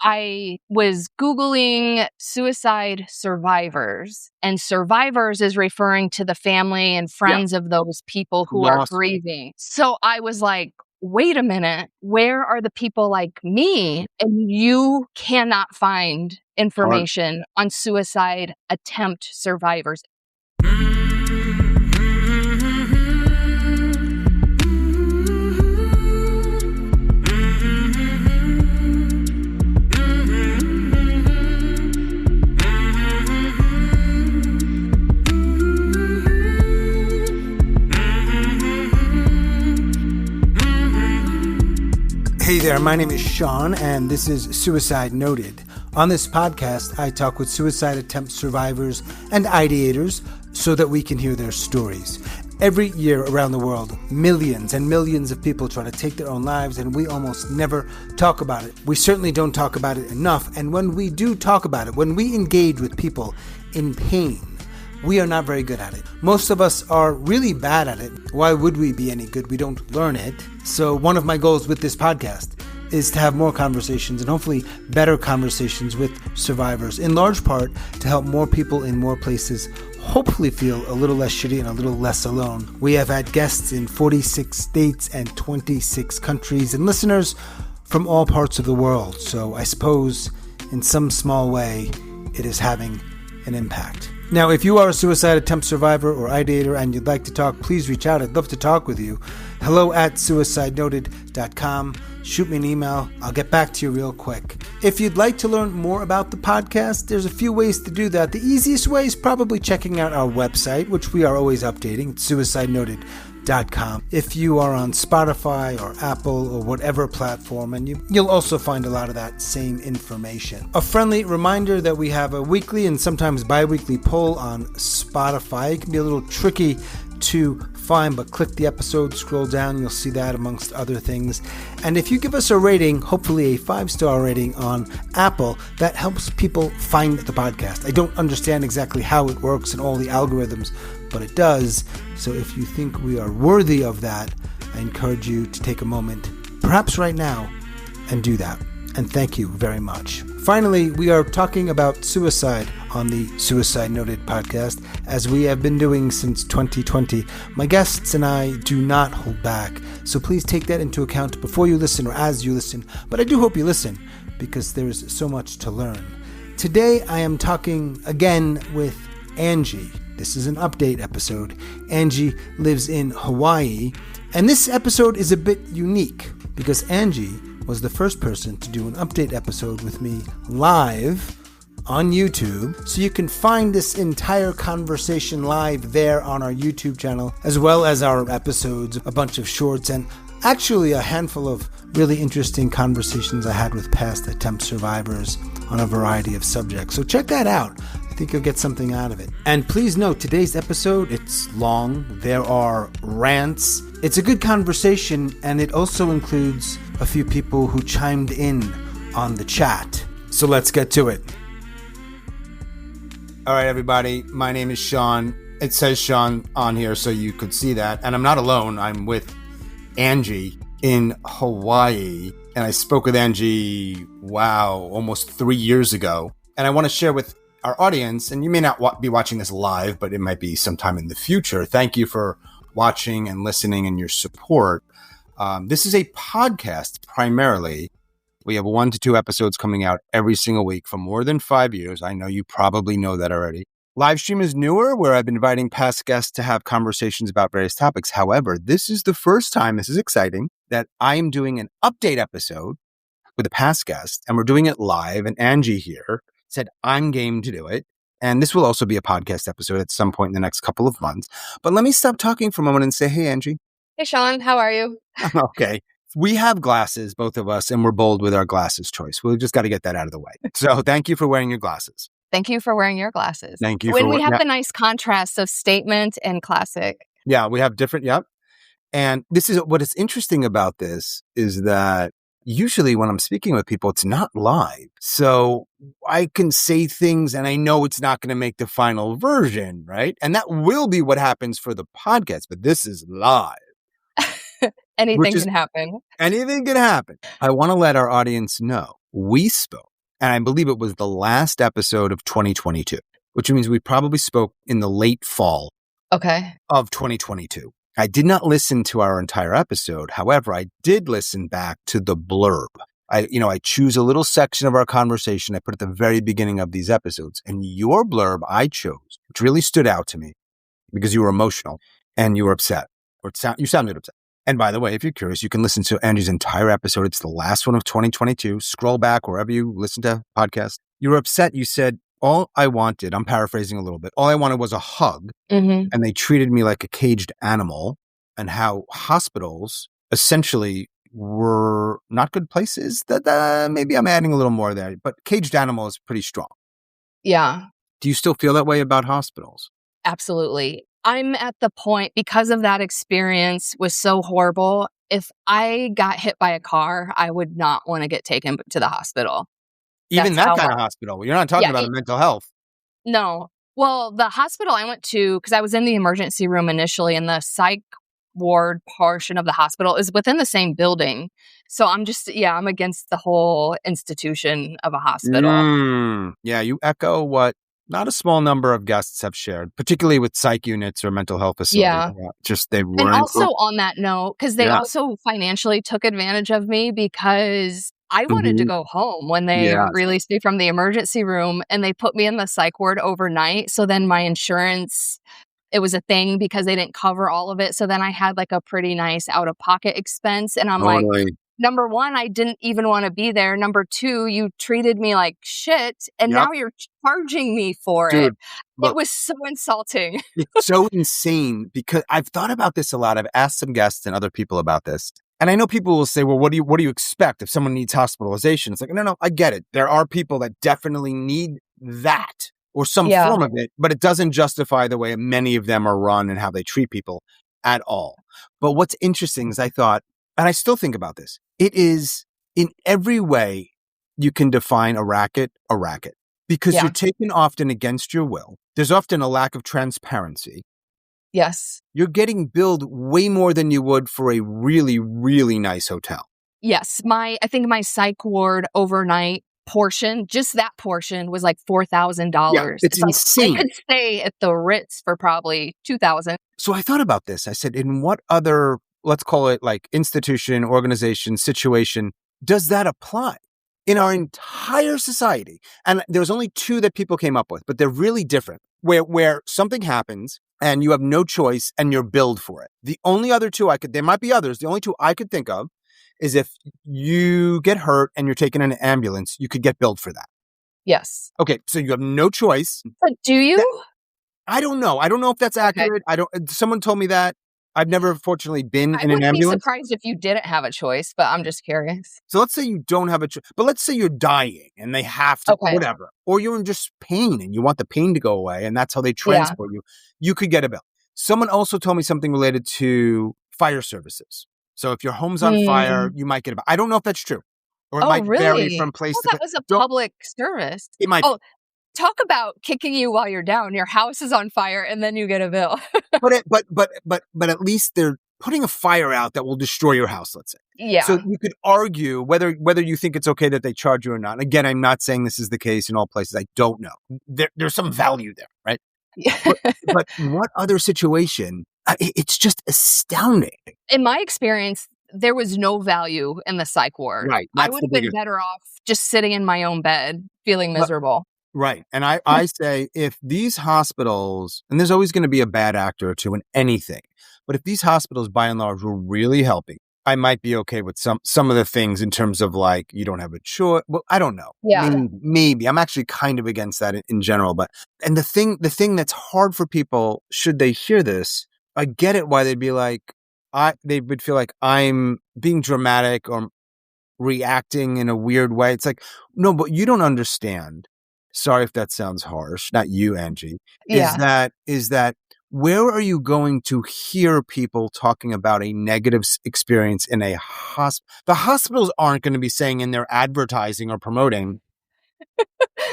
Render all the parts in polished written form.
I was Googling suicide survivors, and survivors is referring to the family and friends of those people who are grieving. So I was like, wait a minute, where are the people like me? And you cannot find information on suicide attempt survivors. Hey there, my name is Sean, and this is Suicide Noted. On this podcast, I talk with suicide attempt survivors and ideators so that we can hear their stories. Every year around the world, millions and millions of people try to take their own lives, and we almost never talk about it. We certainly don't talk about it enough, and when we do talk about it, when we engage with people in pain, we are not very good at it. Most of us are really bad at it. Why would we be any good? We don't learn it. So one of my goals with this podcast is to have more conversations and hopefully better conversations with survivors, in large part to help more people in more places hopefully feel a little less shitty and a little less alone. We have had guests in 46 states and 26 countries and listeners from all parts of the world. So I suppose in some small way it is having an impact. Now, if you are a suicide attempt survivor or ideator and you'd like to talk, please reach out. I'd love to talk with you. hello@suicidenoted.com. Shoot me an email. I'll get back to you real quick. If you'd like to learn more about the podcast, there's a few ways to do that. The easiest way is probably checking out our website, which we are always updating. It's suicidenoted.com. If you are on Spotify or Apple or whatever platform, and you'll also find a lot of that same information. A friendly reminder that we have a weekly and sometimes bi-weekly poll on Spotify. It can be a little tricky to find, but click the episode, scroll down, you'll see that amongst other things. And if you give us a rating, hopefully a 5-star rating on Apple, that helps people find the podcast. I don't understand exactly how it works and all the algorithms, but it does. So if you think we are worthy of that, I encourage you to take a moment, perhaps right now, and do that. And thank you very much. Finally, we are talking about suicide on the Suicide Noted podcast, as we have been doing since 2020. My guests and I do not hold back, so please take that into account before you listen or as you listen. But I do hope you listen, because there is so much to learn. Today, I am talking again with Angie. This is an update episode. Angie lives in Hawaii, and this episode is a bit unique because Angie was the first person to do an update episode with me live on YouTube. So you can find this entire conversation live there on our YouTube channel, as well as our episodes, a bunch of shorts, and actually a handful of really interesting conversations I had with past attempt survivors on a variety of subjects. So check that out. I think you'll get something out of it. And please note, today's episode, it's long. There are rants. It's a good conversation, and it also includes a few people who chimed in on the chat. So let's get to it. All right, everybody. My name is Sean. It says Sean on here, so you could see that. And I'm not alone. I'm with Angie in Hawaii. And I spoke with Angie, almost 3 years ago. And I want to share with our audience, and you may not be watching this live, but it might be sometime in the future. Thank you for watching and listening and your support. This is a podcast primarily. We have 1 to 2 episodes coming out every single week for more than 5 years. I know you probably know that already. Live stream is newer, where I've been inviting past guests to have conversations about various topics. However, this is the first time, this is exciting, that I am doing an update episode with a past guest, and we're doing it live. And Angie here said, I'm game to do it. And this will also be a podcast episode at some point in the next couple of months. But let me stop talking for a moment and say, hey, Angie. Hey, Sean, how are you? Okay. We have glasses, both of us, and we're bold with our glasses choice. We've just got to get that out of the way. So thank you for wearing your glasses. Thank you for wearing your glasses. Thank you. When we have the nice contrast of statement and classic. Yeah, we have different. Yep. And this is what is interesting about this is that usually when I'm speaking with people, it's not live. So I can say things and I know it's not going to make the final version, right? And that will be what happens for the podcast, but this is live. Anything can happen. Anything can happen. I want to let our audience know we spoke And I believe it was the last episode of 2022, which means we probably spoke in the late fall of 2022. I did not listen to our entire episode. However, I did listen back to the blurb. I choose a little section of our conversation I put at the very beginning of these episodes. And your blurb I chose, which really stood out to me because you were emotional and you were upset, you sounded upset. And by the way, if you're curious, you can listen to Angie's entire episode. It's the last one of 2022. Scroll back wherever you listen to podcasts. You were upset. You said, all I wanted, I'm paraphrasing a little bit, all I wanted was a hug. Mm-hmm. And they treated me like a caged animal, and how hospitals essentially were not good places. That maybe I'm adding a little more there, but caged animal is pretty strong. Yeah. Do you still feel that way about hospitals? Absolutely. I'm at the point, because of that experience was so horrible. If I got hit by a car, I would not want to get taken to the hospital. Even that kind of hospital. You're not talking about mental health. No. Well, the hospital I went to, because I was in the emergency room initially, and the psych ward portion of the hospital is within the same building. So I'm against the whole institution of a hospital. Yeah, you echo what not a small number of guests have shared, particularly with psych units or mental health facilities. Yeah. Just they weren't. And also on that note, because they also financially took advantage of me, because I wanted to go home when they released me from the emergency room, and they put me in the psych ward overnight. So then my insurance, it was a thing because they didn't cover all of it. So then I had like a pretty nice out-of-pocket expense. And I'm like, number one, I didn't even want to be there. Number two, you treated me like shit, and now you're charging me for it. It was so insulting. It's so insane, because I've thought about this a lot. I've asked some guests and other people about this. And I know people will say, well, what do you expect if someone needs hospitalization? It's like, no, I get it. There are people that definitely need that or some form of it, but it doesn't justify the way many of them are run and how they treat people at all. But what's interesting is I thought, and I still think about this, it is in every way you can define a racket, because you're taken often against your will. There's often a lack of transparency. Yes. You're getting billed way more than you would for a really, really nice hotel. Yes. I think my psych ward overnight portion, just that portion, was like $4,000. Yeah, it's insane. I could stay at the Ritz for probably $2,000. So I thought about this. I said, in what other, let's call it like institution, organization, situation, does that apply in our entire society? And there's only two that people came up with, but they're really different, where something happens and you have no choice and you're billed for it. The only other two there might be others. The only two I could think of is if you get hurt and you're taken in an ambulance, you could get billed for that. Yes. Okay. So you have no choice. But do you? I don't know. I don't know if that's accurate. Someone told me that. I've never, fortunately, been in an ambulance. I would be surprised if you didn't have a choice, but I'm just curious. So let's say you don't have a choice, but let's say you're dying and they have to, whatever. Or you're in just pain and you want the pain to go away, and that's how they transport you. You could get a bill. Someone also told me something related to fire services. So if your home's on fire, you might get a bill. I don't know if that's true. Or it might vary from place to place. That was a public service. It might. Oh, talk about kicking you while you're down. Your house is on fire and then you get a bill. but at least they're putting a fire out that will destroy your house, let's say. Yeah. So you could argue whether you think it's okay that they charge you or not. And again, I'm not saying this is the case in all places. I don't know. There's some value there, right? Yeah. but what other situation? It's just astounding. In my experience, there was no value in the psych ward. Right. I would have been better off just sitting in my own bed, feeling miserable. Right. And I say, if these hospitals, and there's always going to be a bad actor or two in anything, but if these hospitals by and large were really helping, I might be okay with some of the things in terms of like, you don't have a choice. Well, I don't know. Yeah. Maybe. I'm actually kind of against that in general. And the thing that's hard for people, should they hear this, I get it why they'd be like, they would feel like I'm being dramatic or reacting in a weird way. It's like, no, but you don't understand. Sorry if that sounds harsh. Not you, Angie. Yeah. Is that where are you going to hear people talking about a negative experience in a hospital? The hospitals aren't going to be saying in their advertising or promoting,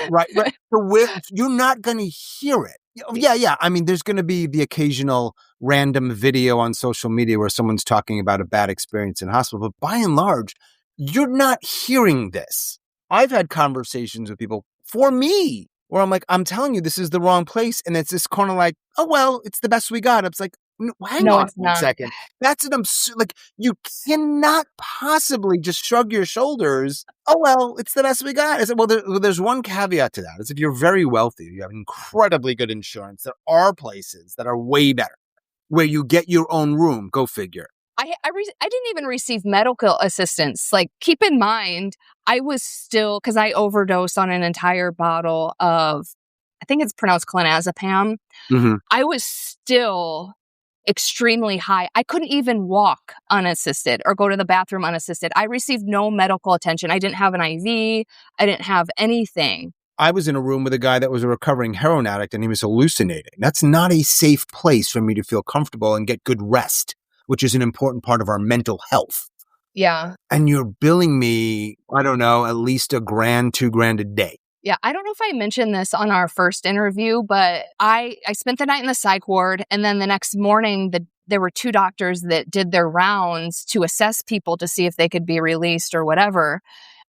right? So you're not going to hear it. Yeah. I mean, there's going to be the occasional random video on social media where someone's talking about a bad experience in hospital, but by and large, you're not hearing this. I've had conversations with people for me where I'm like, I'm telling you, this is the wrong place. And it's this kind of like, oh, well, it's the best we got. It's like, hang No, on it's one not. second. That's an like, you cannot possibly just shrug your shoulders. Oh, well, it's the best we got. I said, well, there's one caveat to that. Is if you're very wealthy, you have incredibly good insurance. There are places that are way better where you get your own room. Go figure. I didn't even receive medical assistance. Like, keep in mind, I was still, because I overdosed on an entire bottle of, I think it's pronounced clonazepam. Mm-hmm. I was still extremely high. I couldn't even walk unassisted or go to the bathroom unassisted. I received no medical attention. I didn't have an IV. I didn't have anything. I was in a room with a guy that was a recovering heroin addict and he was hallucinating. That's not a safe place for me to feel comfortable and get good rest, which is an important part of our mental health. Yeah. And you're billing me, I don't know, at least $1,000, $2,000 a day. Yeah, I don't know if I mentioned this on our first interview, but I spent the night in the psych ward, and then the next morning, there were 2 doctors that did their rounds to assess people to see if they could be released or whatever.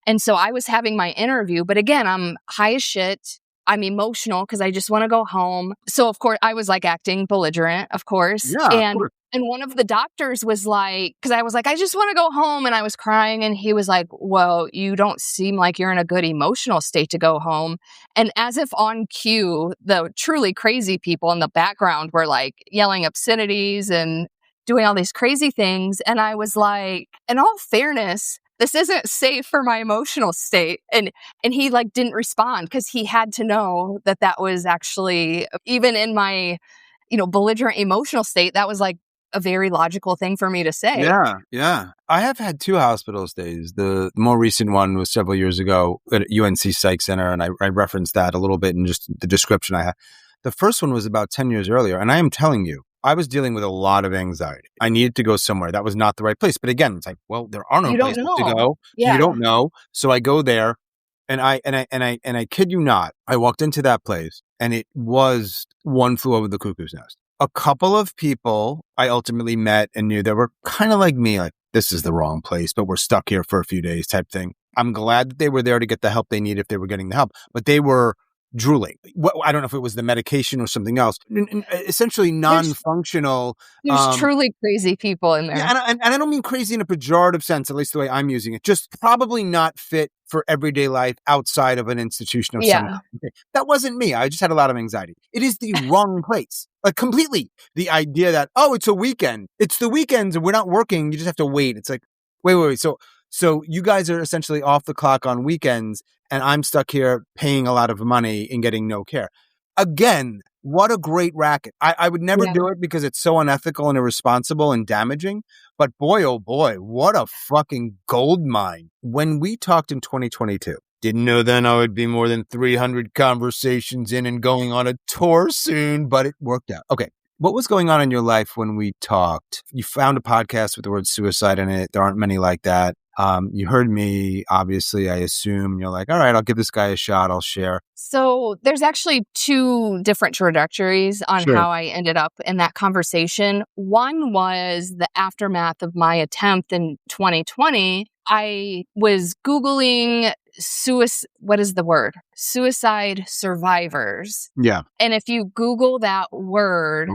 And so I was having my interview, but again, I'm high as shit. I'm emotional because I just want to go home. So of course, I was like acting belligerent, of course. Yeah, And one of the doctors was like, because I was like, I just want to go home. And I was crying. And he was like, well, you don't seem like you're in a good emotional state to go home. And as if on cue, the truly crazy people in the background were like yelling obscenities and doing all these crazy things. And I was like, in all fairness, this isn't safe for my emotional state. And he like didn't respond because he had to know that was actually, even in my, belligerent emotional state, that was like a very logical thing for me to say. Yeah. I have had 2 hospital stays. The more recent one was several years ago at UNC Psych Center, and I referenced that a little bit in just the description I had. The first one was about 10 years earlier, and I am telling you, I was dealing with a lot of anxiety. I needed to go somewhere. That was not the right place. But again, it's like, well, there are no places to go. Yeah. You don't know. So I go there, and I kid you not, I walked into that place, and it was one flew over the cuckoo's nest. A couple of people I ultimately met and knew that were kind of like me, like, this is the wrong place, but we're stuck here for a few days type thing. I'm glad that they were there to get the help they needed if they were getting the help, but they were drooling. I don't know if it was the medication or something else. Essentially non-functional. There's truly crazy people in there. Yeah, and I don't mean crazy in a pejorative sense, at least the way I'm using it. Just probably not fit for everyday life outside of an institution of some kind. That wasn't me. I just had a lot of anxiety. It is the wrong place. Like completely. The idea that, oh, it's a weekend. It's the weekends and we're not working. You just have to wait. It's like, wait. So you guys are essentially off the clock on weekends and I'm stuck here paying a lot of money and getting no care. Again, what a great racket. I would never do it because it's so unethical and irresponsible and damaging. But boy, oh boy, what a fucking gold mine. When we talked in 2022, didn't know then I would be more than 300 conversations in and going on a tour soon, but it worked out. Okay. What was going on in your life when we talked? You found a podcast with the word suicide in it. There aren't many like that. You heard me, obviously, I assume. You're like, all right, I'll give this guy a shot. I'll share. So there's actually 2 different trajectories on how I ended up in that conversation. One was the aftermath of my attempt in 2020. I was Googling suicide survivors. Yeah. And if you Google that word,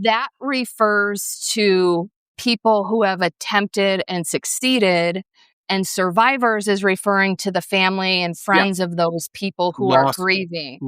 that refers to people who have attempted and succeeded, and survivors is referring to the family and friends of those people who are grieving.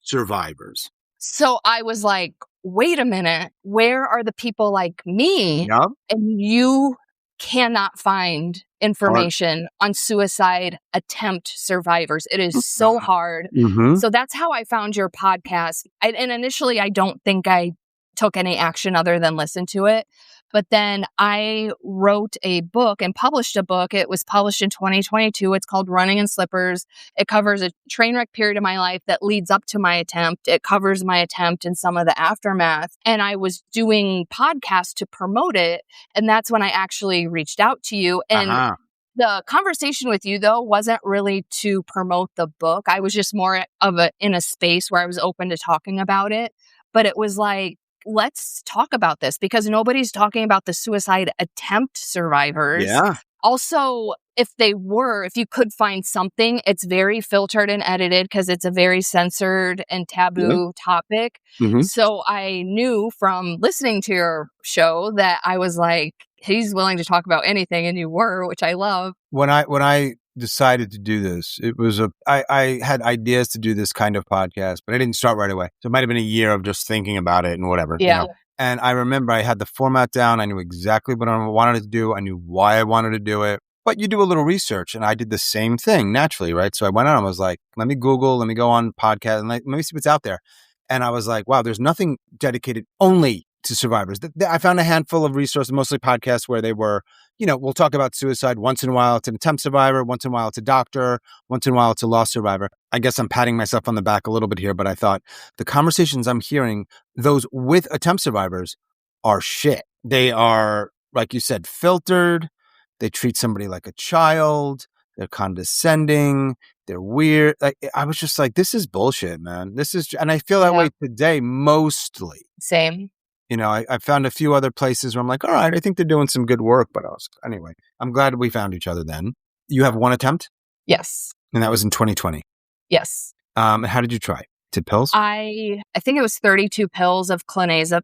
Survivors. So I was like, wait a minute, where are the people like me? And you cannot find information on suicide attempt survivors. It is so hard. So that's how I found your podcast. And initially, I don't think I took any action other than listen to it. But then I wrote a book and published a book. It was published in 2022. It's called Running in Slippers. It covers a train wreck period of my life that leads up to my attempt. It covers my attempt and some of the aftermath. And I was doing podcasts to promote it. And that's when I actually reached out to you. And the conversation with you, though, wasn't really to promote the book. I was just more of in a space where I was open to talking about it. But it was like, let's talk about this because nobody's talking about the suicide attempt survivors. Yeah. Also, if you could find something, it's very filtered and edited because it's a very censored and taboo topic. Mm-hmm. So I knew from listening to your show that I was like, he's willing to talk about anything, and you were, which I love. When I decided to do this, it was I had ideas to do this kind of podcast, but I didn't start right away. So it might have been a year of just thinking about it and whatever. Yeah. You know? And I remember I had the format down. I knew exactly what I wanted to do. I knew why I wanted to do it. But you do a little research, and I did the same thing naturally, right? So I went on and was like, let me Google, let me go on podcast, and let me see what's out there. And I was like, wow, there's nothing dedicated only to survivors. I found a handful of resources, mostly podcasts where they were, we'll talk about suicide. Once in a while, it's an attempt survivor. Once in a while, it's a doctor. Once in a while, it's a lost survivor. I guess I'm patting myself on the back a little bit here, but I thought the conversations I'm hearing, those with attempt survivors, are shit. They are, like you said, filtered. They treat somebody like a child. They're condescending. They're weird. Like, I was just like, this is bullshit, man. And I feel that way today mostly. Same. I found a few other places where I'm like, all right, I think they're doing some good work. But anyway, I'm glad we found each other then. You have one attempt? Yes. And that was in 2020? Yes. How did you try? To pills? I think it was 32 pills of clonazepam.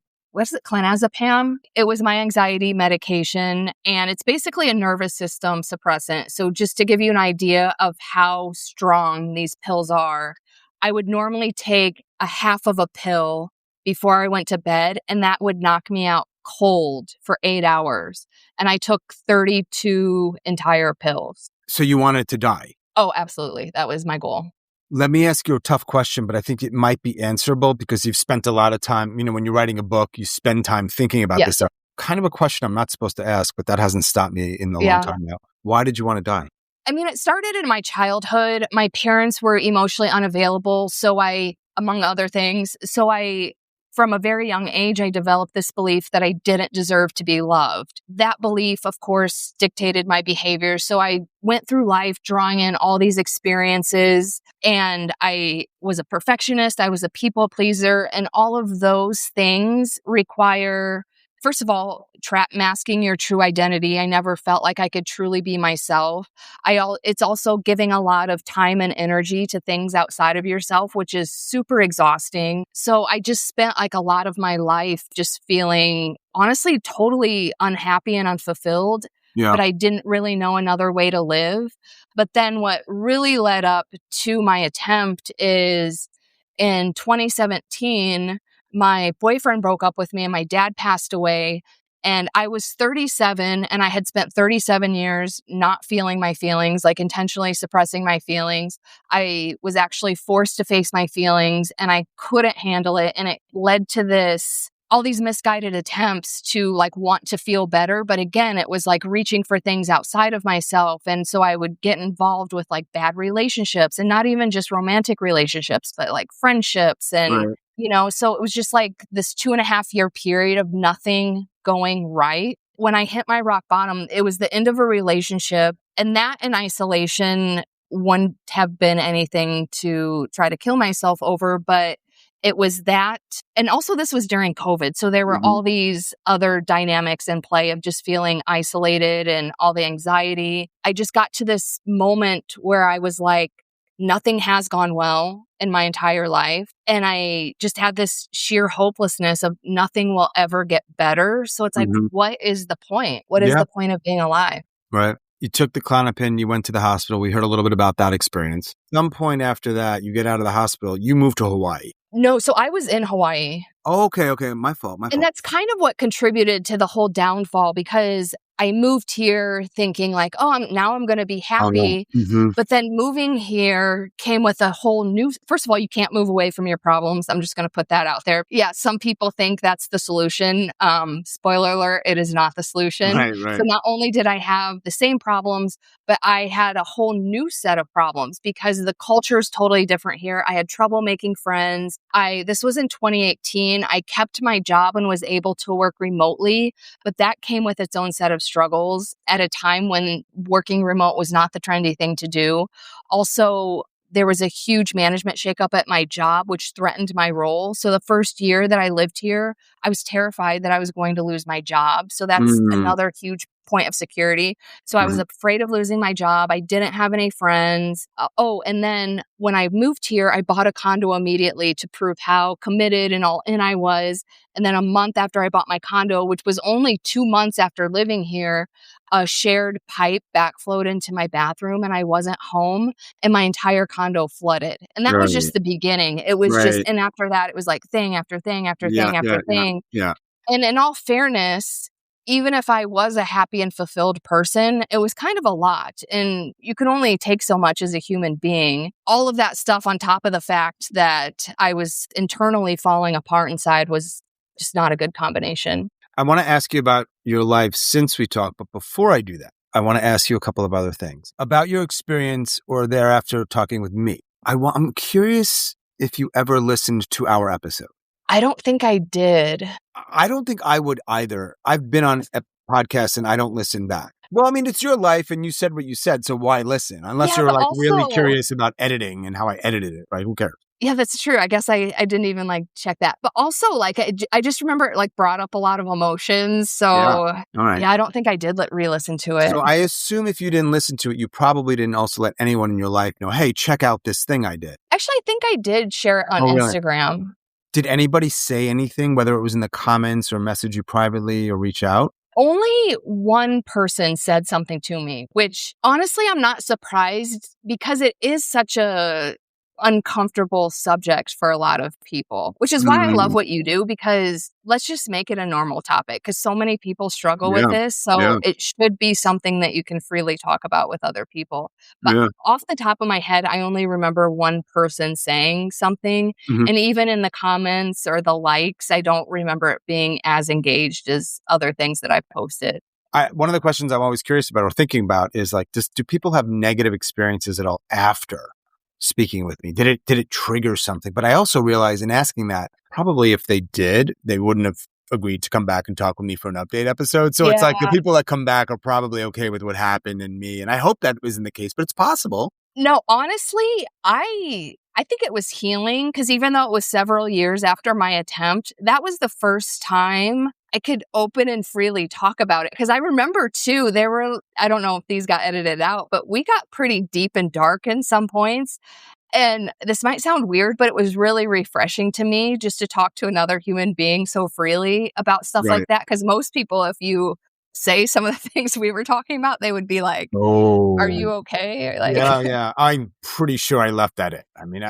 It was my anxiety medication, and it's basically a nervous system suppressant. So just to give you an idea of how strong these pills are, I would normally take a half of a pill before I went to bed, and that would knock me out cold for 8 hours. And I took 32 entire pills. So you wanted to die? Oh, absolutely. That was my goal. Let me ask you a tough question, but I think it might be answerable because you've spent a lot of time, when you're writing a book, you spend time thinking about this stuff. Kind of a question I'm not supposed to ask, but that hasn't stopped me in a long time now. Why did you want to die? I mean, it started in my childhood. My parents were emotionally unavailable. So among other things, from a very young age, I developed this belief that I didn't deserve to be loved. That belief, of course, dictated my behavior. So I went through life drawing in all these experiences, and I was a perfectionist. I was a people pleaser, and all of those things require, first of all, masking your true identity. I never felt like I could truly be myself. It's also giving a lot of time and energy to things outside of yourself, which is super exhausting. So I just spent like a lot of my life just feeling honestly totally unhappy and unfulfilled. Yeah. But I didn't really know another way to live. But then what really led up to my attempt is in 2017, my boyfriend broke up with me and my dad passed away. And I was 37 and I had spent 37 years not feeling my feelings, like intentionally suppressing my feelings. I was actually forced to face my feelings and I couldn't handle it. And it led to all these misguided attempts to like want to feel better. But again, it was like reaching for things outside of myself. And so I would get involved with like bad relationships, and not even just romantic relationships, but like friendships. And, so it was just like this 2.5-year period of nothing going right. When I hit my rock bottom, it was the end of a relationship, and that in isolation wouldn't have been anything to try to kill myself over, but it was that. And also this was during COVID. So there were all these other dynamics in play of just feeling isolated and all the anxiety. I just got to this moment where I was like, nothing has gone well in my entire life. And I just had this sheer hopelessness of nothing will ever get better. So it's like, what is the point? What is the point of being alive? Right. You took the Klonopin, you went to the hospital. We heard a little bit about that experience. Some point after that, you get out of the hospital, you moved to Hawaii. No, so I was in Hawaii. Oh, okay. My fault. And that's kind of what contributed to the whole downfall, because I moved here thinking like, now I'm going to be happy. Oh, no. But then moving here came with a whole new, first of all, you can't move away from your problems. I'm just going to put that out there. Yeah, some people think that's the solution. Spoiler alert, it is not the solution. Right. So not only did I have the same problems, but I had a whole new set of problems because the culture is totally different here. I had trouble making friends. This was in 2018. I kept my job and was able to work remotely, but that came with its own set of struggles at a time when working remote was not the trendy thing to do. Also, there was a huge management shakeup at my job, which threatened my role. So the first year that I lived here, I was terrified that I was going to lose my job. So that's another huge point of security. So I was afraid of losing my job. I didn't have any friends. And then when I moved here, I bought a condo immediately to prove how committed and all in I was. And then a month after I bought my condo, which was only 2 months after living here, a shared pipe backflowed into my bathroom and I wasn't home and my entire condo flooded. And that was just the beginning. It was just, and after that, it was like thing after thing after thing after thing. Yeah. And in all fairness, even if I was a happy and fulfilled person, it was kind of a lot. And you can only take so much as a human being. All of that stuff on top of the fact that I was internally falling apart inside was just not a good combination. I want to ask you about your life since we talked, but before I do that, I want to ask you a couple of other things about your experience or thereafter talking with me. I'm curious if you ever listened to our episode. I don't think I did. I don't think I would either. I've been on a podcast and I don't listen back. Well, I mean, it's your life and you said what you said, so why listen? Unless you're like really curious about editing and how I edited it, right? Who cares? Yeah, that's true. I guess I didn't even check that. But also I just remember it brought up a lot of emotions. So All right. Yeah, I don't think I did re-listen to it. So I assume if you didn't listen to it, you probably didn't also let anyone in your life know, hey, check out this thing I did. Actually, I think I did share it on Instagram. Really? Did anybody say anything, whether it was in the comments or message you privately or reach out? Only one person said something to me, which honestly, I'm not surprised because it is such a uncomfortable subject for a lot of people, which is why I love what you do, because let's just make it a normal topic because so many people struggle with this. So it should be something that you can freely talk about with other people. But off the top of my head, I only remember one person saying something. And even in the comments or the likes, I don't remember it being as engaged as other things that I've posted. One of the questions I'm always curious about or thinking about is do people have negative experiences at all after speaking with me? Did it trigger something? But I also realize in asking that, probably if they did, they wouldn't have agreed to come back and talk with me for an update episode. So it's like the people that come back are probably okay with what happened and me. And I hope that isn't the case, but it's possible. No, honestly, I think it was healing because even though it was several years after my attempt, that was the first time I could open and freely talk about it. Because I remember too, I don't know if these got edited out, but we got pretty deep and dark in some points. And this might sound weird, but it was really refreshing to me just to talk to another human being so freely about stuff like that. Because most people, if you say some of the things we were talking about, they would be like, are you okay? Or Yeah. I'm pretty sure I left that in. I mean,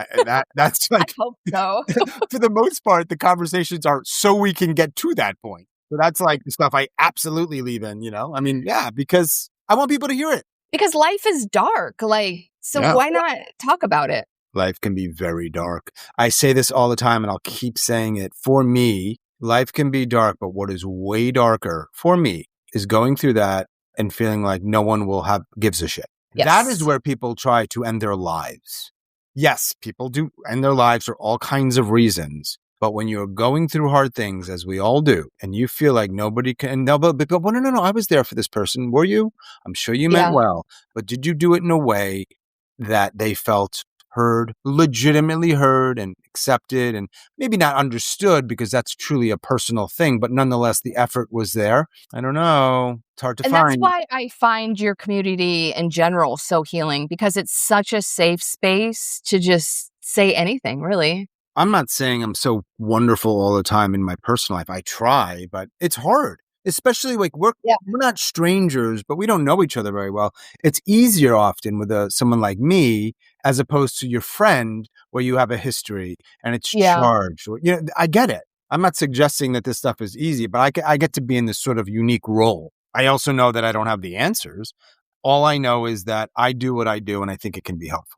that's I hope so. For the most part, the conversations are so we can get to that point. So that's the stuff I absolutely leave in, I mean, because I want people to hear it. Because life is dark. Why not talk about it? Life can be very dark. I say this all the time and I'll keep saying it. For me, life can be dark, but what is way darker for me is going through that and feeling like no one gives a shit. Yes. That is where people try to end their lives. Yes, people do end their lives for all kinds of reasons. But when you're going through hard things, as we all do, and you feel like nobody can, no, I was there for this person. Were you? I'm sure you meant well. But did you do it in a way that they felt heard, legitimately heard and accepted, and maybe not understood because that's truly a personal thing, but nonetheless, the effort was there? I don't know. It's hard to find. And that's why I find your community in general so healing, because it's such a safe space to just say anything, really. I'm not saying I'm so wonderful all the time in my personal life. I try, but it's hard. Especially we're not strangers, but we don't know each other very well. It's easier often with someone like me as opposed to your friend where you have a history and it's charged. I get it. I'm not suggesting that this stuff is easy, but I get to be in this sort of unique role. I also know that I don't have the answers. All I know is that I do what I do and I think it can be helpful.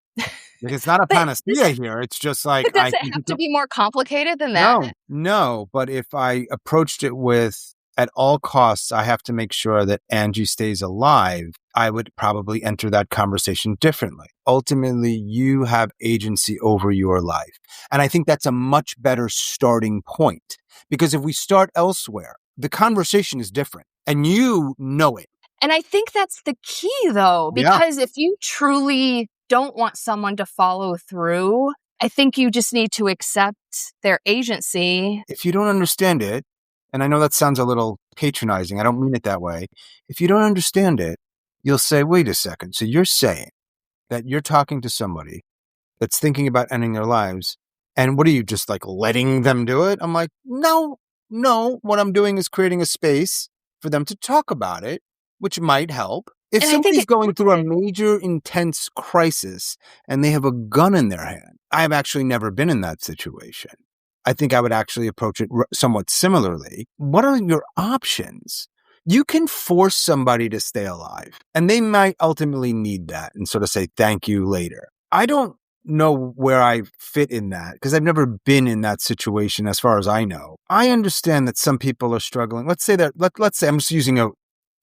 It's not a panacea here. It's just But does it have to be more complicated than that? No. But if I approached it with, at all costs, I have to make sure that Angie stays alive, I would probably enter that conversation differently. Ultimately, you have agency over your life. And I think that's a much better starting point. Because if we start elsewhere, the conversation is different. And you know it. And I think that's the key, though. Because if you truly don't want someone to follow through, I think you just need to accept their agency. If you don't understand it, and I know that sounds a little patronizing. I don't mean it that way. If you don't understand it, you'll say, wait a second. So you're saying that you're talking to somebody that's thinking about ending their lives. And what are you, just like letting them do it? I'm like, no. What I'm doing is creating a space for them to talk about it, which might help. If somebody's going through a major, intense crisis and they have a gun in their hand, I've actually never been in that situation. I think I would actually approach it somewhat similarly. What are your options? You can force somebody to stay alive, and they might ultimately need that and sort of say thank you later. I don't know where I fit in that because I've never been in that situation as far as I know. I understand that some people are struggling. Let's say I'm just using a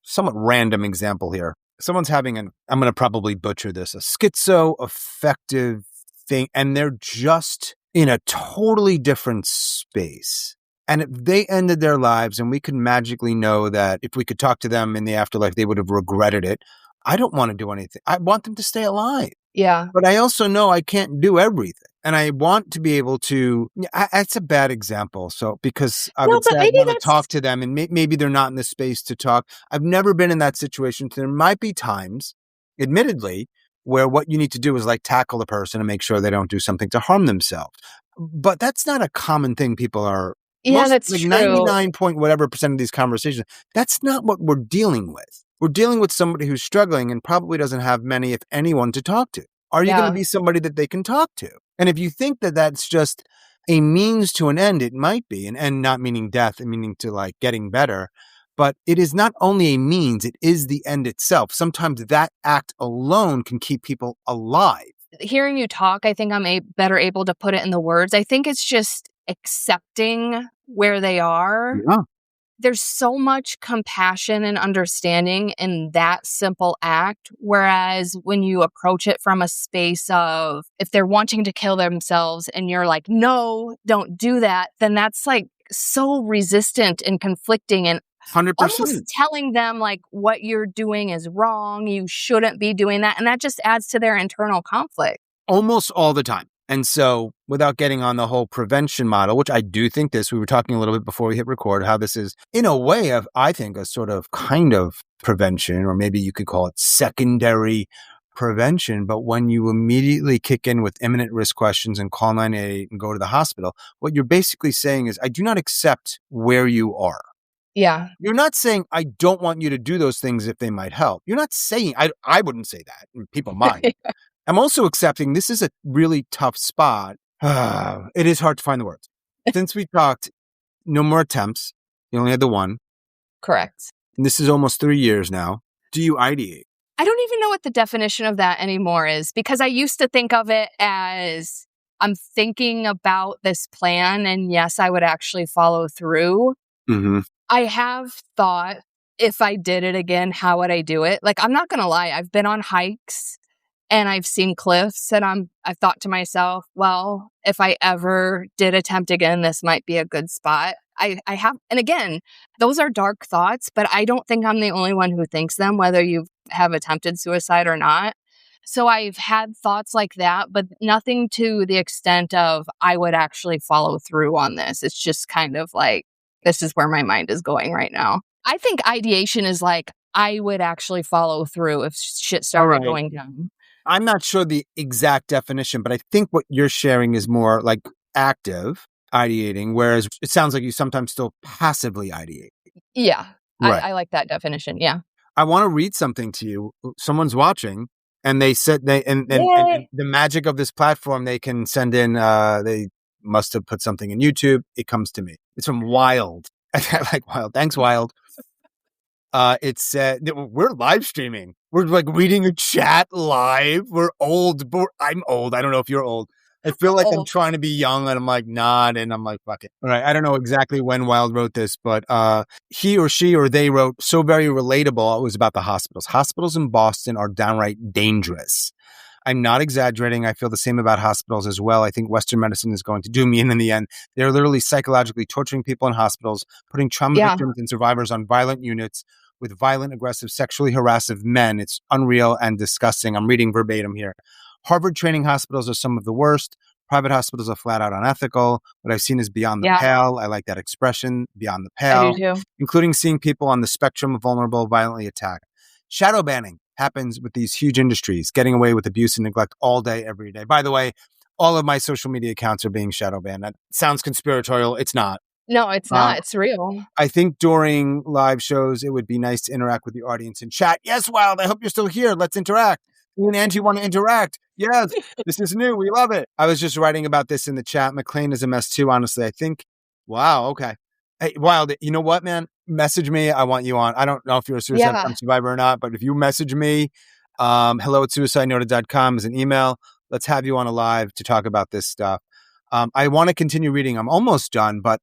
somewhat random example here. Someone's having I'm going to probably butcher this, a schizoaffective thing, and they're just in a totally different space. And if they ended their lives and we could magically know that if we could talk to them in the afterlife, they would have regretted it. I don't want to do anything. I want them to stay alive. Yeah. But I also know I can't do everything. And I want to be able to, it's a bad example. So, because I would say I want to talk to them and maybe they're not in the space to talk. I've never been in that situation. So there might be times, admittedly, where what you need to do is like tackle the person and make sure they don't do something to harm themselves. But that's not a common thing people are. Yeah, that's like true. 99 point whatever % of these conversations, that's not what we're dealing with. We're dealing with somebody who's struggling and probably doesn't have many, if anyone, to talk to. Are you going to be somebody that they can talk to? And if you think that that's just a means to an end, it might be. An end not meaning death and meaning to like getting better. But it is not only a means, it is the end itself. Sometimes that act alone can keep people alive. Hearing you talk, I think I'm better able to put it in the words. I think it's just accepting where they are. Yeah. There's so much compassion and understanding in that simple act. Whereas when you approach it from a space of, if they're wanting to kill themselves and you're like, no, don't do that, then that's like so resistant and conflicting and 100%. Almost telling them like what you're doing is wrong. You shouldn't be doing that. And that just adds to their internal conflict. Almost all the time. And so without getting on the whole prevention model, which I do think we were talking a little bit before we hit record, how this is in a way of, I think, a sort of kind of prevention, or maybe you could call it secondary prevention. But when you immediately kick in with imminent risk questions and call 988 and go to the hospital, what you're basically saying is, I do not accept where you are. Yeah. You're not saying, I don't want you to do those things if they might help. You're not saying, I wouldn't say that. People might. I'm also accepting this is a really tough spot. It is hard to find the words. Since we talked, no more attempts. You only had the one. Correct. And this is almost 3 years now. Do you ideate? I don't even know what the definition of that anymore is, because I used to think of it as I'm thinking about this plan and yes, I would actually follow through. Mm-hmm. I have thought, if I did it again, how would I do it? Like, I'm not going to lie. I've been on hikes and I've seen cliffs and I've thought to myself, well, if I ever did attempt again, this might be a good spot. I have, and again, those are dark thoughts, but I don't think I'm the only one who thinks them, whether you have attempted suicide or not. So I've had thoughts like that, but nothing to the extent of I would actually follow through on this. It's just kind of like, this is where my mind is going right now. I think ideation is like, I would actually follow through if shit started going down. I'm not sure the exact definition, but I think what you're sharing is more like active ideating, whereas it sounds like you sometimes still passively ideate. Yeah, right. I like that definition. Yeah. I want to read something to you. Someone's watching and they said and the magic of this platform, they can send in, they must have put something in YouTube. It comes to me. It's from Wild. I like Wild. Thanks, Wild. It said we're live streaming. We're like reading a chat live. We're old. I'm old. I don't know if you're old. I feel like I'm trying to be young and I'm like, not. And I'm like, fuck it. All right. I don't know exactly when Wild wrote this, but he or she or they wrote so very relatable. It was about the hospitals. Hospitals in Boston are downright dangerous. I'm not exaggerating. I feel the same about hospitals as well. I think Western medicine is going to do me in the end. They're literally psychologically torturing people in hospitals, putting trauma victims and survivors on violent units with violent, aggressive, sexually harassive men. It's unreal and disgusting. I'm reading verbatim here. Harvard training hospitals are some of the worst. Private hospitals are flat out unethical. What I've seen is beyond the pale. I like that expression, beyond the pale. I do too. Including seeing people on the spectrum of vulnerable, violently attacked. Shadow banning happens with these huge industries, getting away with abuse and neglect all day, every day. By the way, all of my social media accounts are being shadow banned. That sounds conspiratorial. It's not. No, it's not. It's real. I think during live shows, it would be nice to interact with the audience in chat. Yes, Wild, I hope you're still here. Let's interact. You and Angie want to interact. Yes, this is new. We love it. I was just writing about this in the chat. McLean is a mess too, honestly. I think, wow, okay. Hey, Wild, you know what, man? Message me. I want you on. I don't know if you're a suicide survivor or not, but if you message me, hello@suicidenoted.com is an email. Let's have you on a live to talk about this stuff. I want to continue reading. I'm almost done, but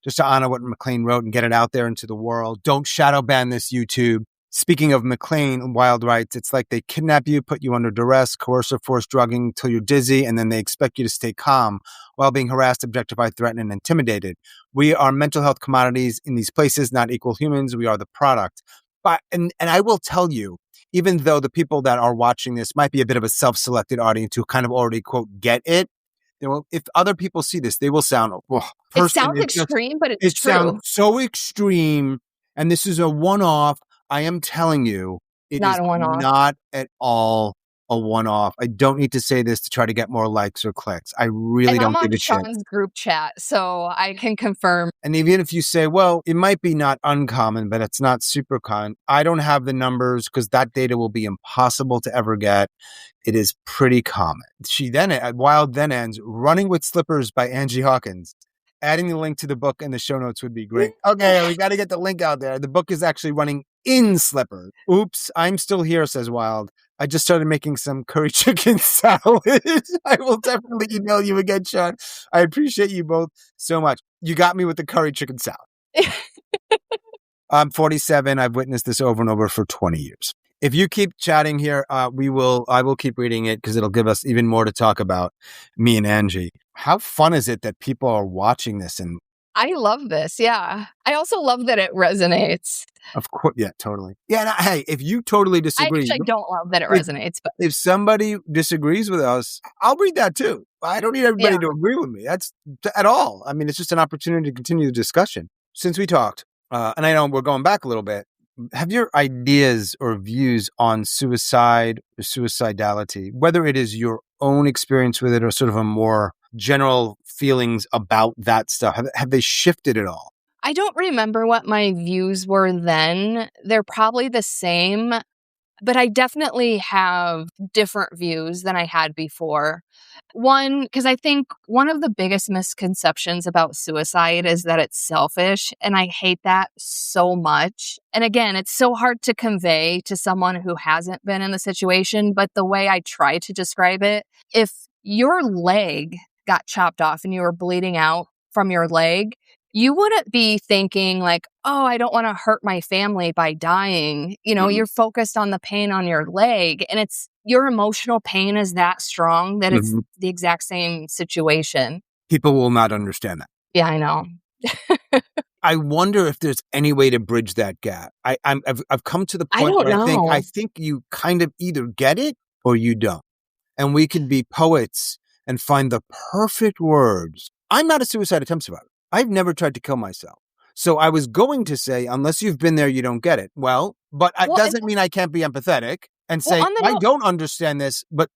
just to honor what McLean wrote and get it out there into the world. Don't shadow ban this YouTube. Speaking of McLean, Wild writes, it's like they kidnap you, put you under duress, coercive force drugging till you're dizzy, and then they expect you to stay calm while being harassed, objectified, threatened, and intimidated. We are mental health commodities in these places, not equal humans. We are the product. But and I will tell you, even though the people that are watching this might be a bit of a self-selected audience who kind of already, quote, get it, if other people see this, they will sound, it sounds extreme, but it's true. It sounds so extreme. And this is a one-off. I am telling you, it is not at all a one-off. I don't need to say this to try to get more likes or clicks. I really don't give a shit. I'm on Sean's group chat, so I can confirm. And even if you say, well, it might be not uncommon, but it's not super common. I don't have the numbers because that data will be impossible to ever get. It is pretty common. Wild then ends, Running with Slippers by Angie Hawkins. Adding the link to the book in the show notes would be great. Okay, we got to get the link out there. The book is actually running in slippers. Oops, I'm still here, says Wild. I just started making some curry chicken salad. I will definitely email you again, Sean. I appreciate you both so much. You got me with the curry chicken salad. I'm 47. I've witnessed this over and over for 20 years. If you keep chatting here, I will keep reading it because it'll give us even more to talk about, me and Angie. How fun is it that people are watching this? And I love this. Yeah. I also love that it resonates. Of course. Yeah, totally. Yeah. And hey, if you totally disagree. I don't love that it resonates. But if somebody disagrees with us, I'll read that too. I don't need everybody to agree with me. That's at all. I mean, it's just an opportunity to continue the discussion. Since we talked, and I know we're going back a little bit, have your ideas or views on suicide or suicidality, whether it is your own experience with it or sort of a more general feelings about that stuff, have they shifted at all? I don't remember what my views were then. They're probably the same, but I definitely have different views than I had before. One, because I think one of the biggest misconceptions about suicide is that it's selfish, and I hate that so much. And again, it's so hard to convey to someone who hasn't been in the situation, but the way I try to describe it, if your leg got chopped off and you were bleeding out from your leg, you wouldn't be thinking like, oh, I don't want to hurt my family by dying. You're focused on the pain on your leg, and it's your emotional pain is that strong that it's the exact same situation. People will not understand that. Yeah, I know. I wonder if there's any way to bridge that gap. I've come to the point where I think you kind of either get it or you don't. And we can be poets and find the perfect words. I'm not a suicide attempt survivor. I've never tried to kill myself. So I was going to say, unless you've been there, you don't get it. Well, but it doesn't mean I can't be empathetic and say, I don't understand this, but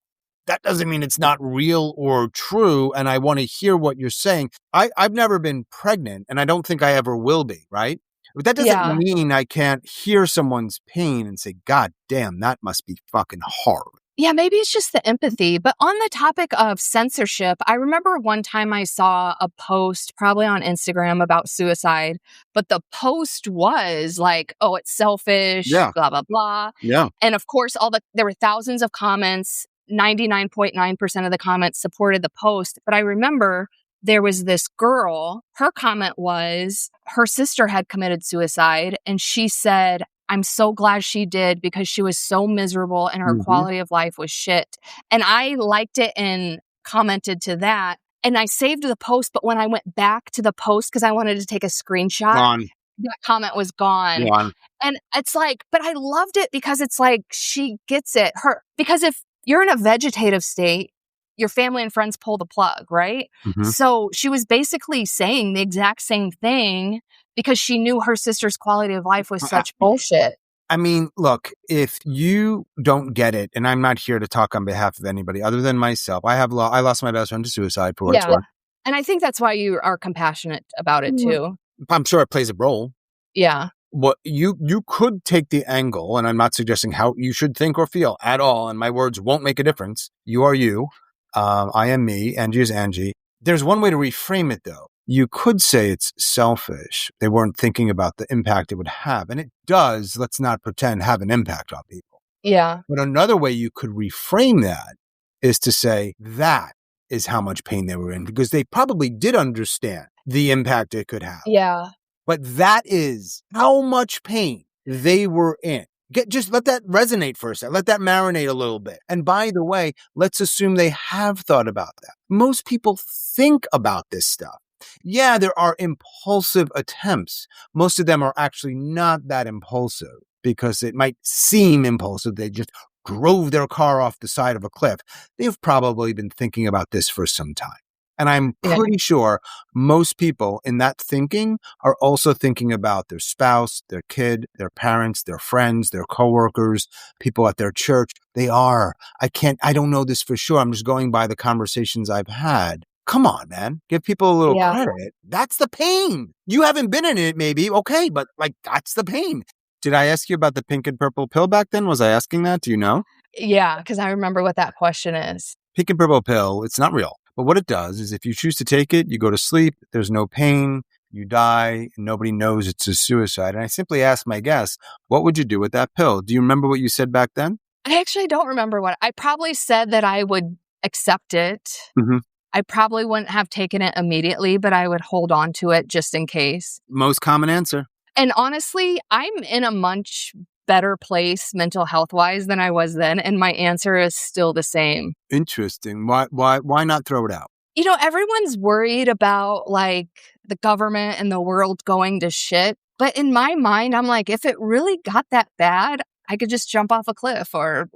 that doesn't mean it's not real or true. And I want to hear what you're saying. I've never been pregnant, and I don't think I ever will be, right? But that doesn't mean I can't hear someone's pain and say, God damn, that must be fucking hard. Yeah, maybe it's just the empathy. But on the topic of censorship, I remember one time I saw a post, probably on Instagram, about suicide. But the post was like, oh, it's selfish, blah, blah, blah. Yeah. And of course, there were thousands of comments. 99.9% of the comments supported the post. But I remember there was this girl, her comment was her sister had committed suicide. And she said, I'm so glad she did because she was so miserable and her quality of life was shit. And I liked it and commented to that. And I saved the post, but when I went back to the post because I wanted to take a screenshot, that comment was gone. And it's like, but I loved it because it's like she gets it. Because if you're in a vegetative state, your family and friends pull the plug, right? Mm-hmm. So she was basically saying the exact same thing because she knew her sister's quality of life was such bullshit. I mean, look, if you don't get it, and I'm not here to talk on behalf of anybody other than myself, I lost my best friend to suicide for what it's worth. And I think that's why you are compassionate about it too. I'm sure it plays a role. Yeah. What you could take the angle, and I'm not suggesting how you should think or feel at all, and my words won't make a difference. You are you. I am me. Angie is Angie. There's one way to reframe it, though. You could say it's selfish. They weren't thinking about the impact it would have. And it does, let's not pretend, have an impact on people. Yeah. But another way you could reframe that is to say that is how much pain they were in, because they probably did understand the impact it could have. Yeah. But that is how much pain they were in. Just let that resonate for a second. Let that marinate a little bit. And by the way, let's assume they have thought about that. Most people think about this stuff. Yeah, there are impulsive attempts. Most of them are actually not that impulsive because it might seem impulsive. They just drove their car off the side of a cliff. They've probably been thinking about this for some time. And I'm pretty sure most people in that thinking are also thinking about their spouse, their kid, their parents, their friends, their coworkers, people at their church. They are. I don't know this for sure. I'm just going by the conversations I've had. Come on, man. Give people a little credit. That's the pain. You haven't been in it, maybe. Okay, but that's the pain. Did I ask you about the pink and purple pill back then? Was I asking that? Do you know? Yeah, because I remember what that question is. Pink and purple pill, it's not real. But what it does is if you choose to take it, you go to sleep, there's no pain, you die, and nobody knows it's a suicide. And I simply asked my guests, what would you do with that pill? Do you remember what you said back then? I actually don't remember what. I probably said that I would accept it. Mm-hmm. I probably wouldn't have taken it immediately, but I would hold on to it just in case. Most common answer. And honestly, I'm in a much better place mental health wise than I was then. And my answer is still the same. Interesting. Why not throw it out? You know, everyone's worried about the government and the world going to shit. But in my mind, I'm like, if it really got that bad, I could just jump off a cliff or,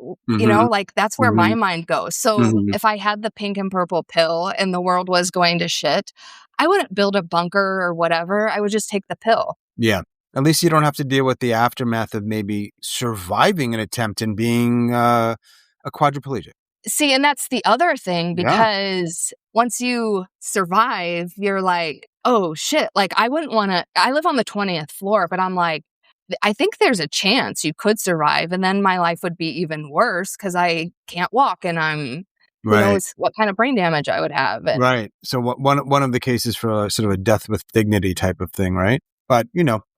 that's where my mind goes. So if I had the pink and purple pill and the world was going to shit, I wouldn't build a bunker or whatever. I would just take the pill. Yeah. At least you don't have to deal with the aftermath of maybe surviving an attempt and being a quadriplegic. See, and that's the other thing, because once you survive, you're like, oh, shit. I wouldn't want to. I live on the 20th floor, but I'm like, I think there's a chance you could survive. And then my life would be even worse because I can't walk and I'm who knows what kind of brain damage I would have. And, right. So one of the cases for sort of a death with dignity type of thing, right? But,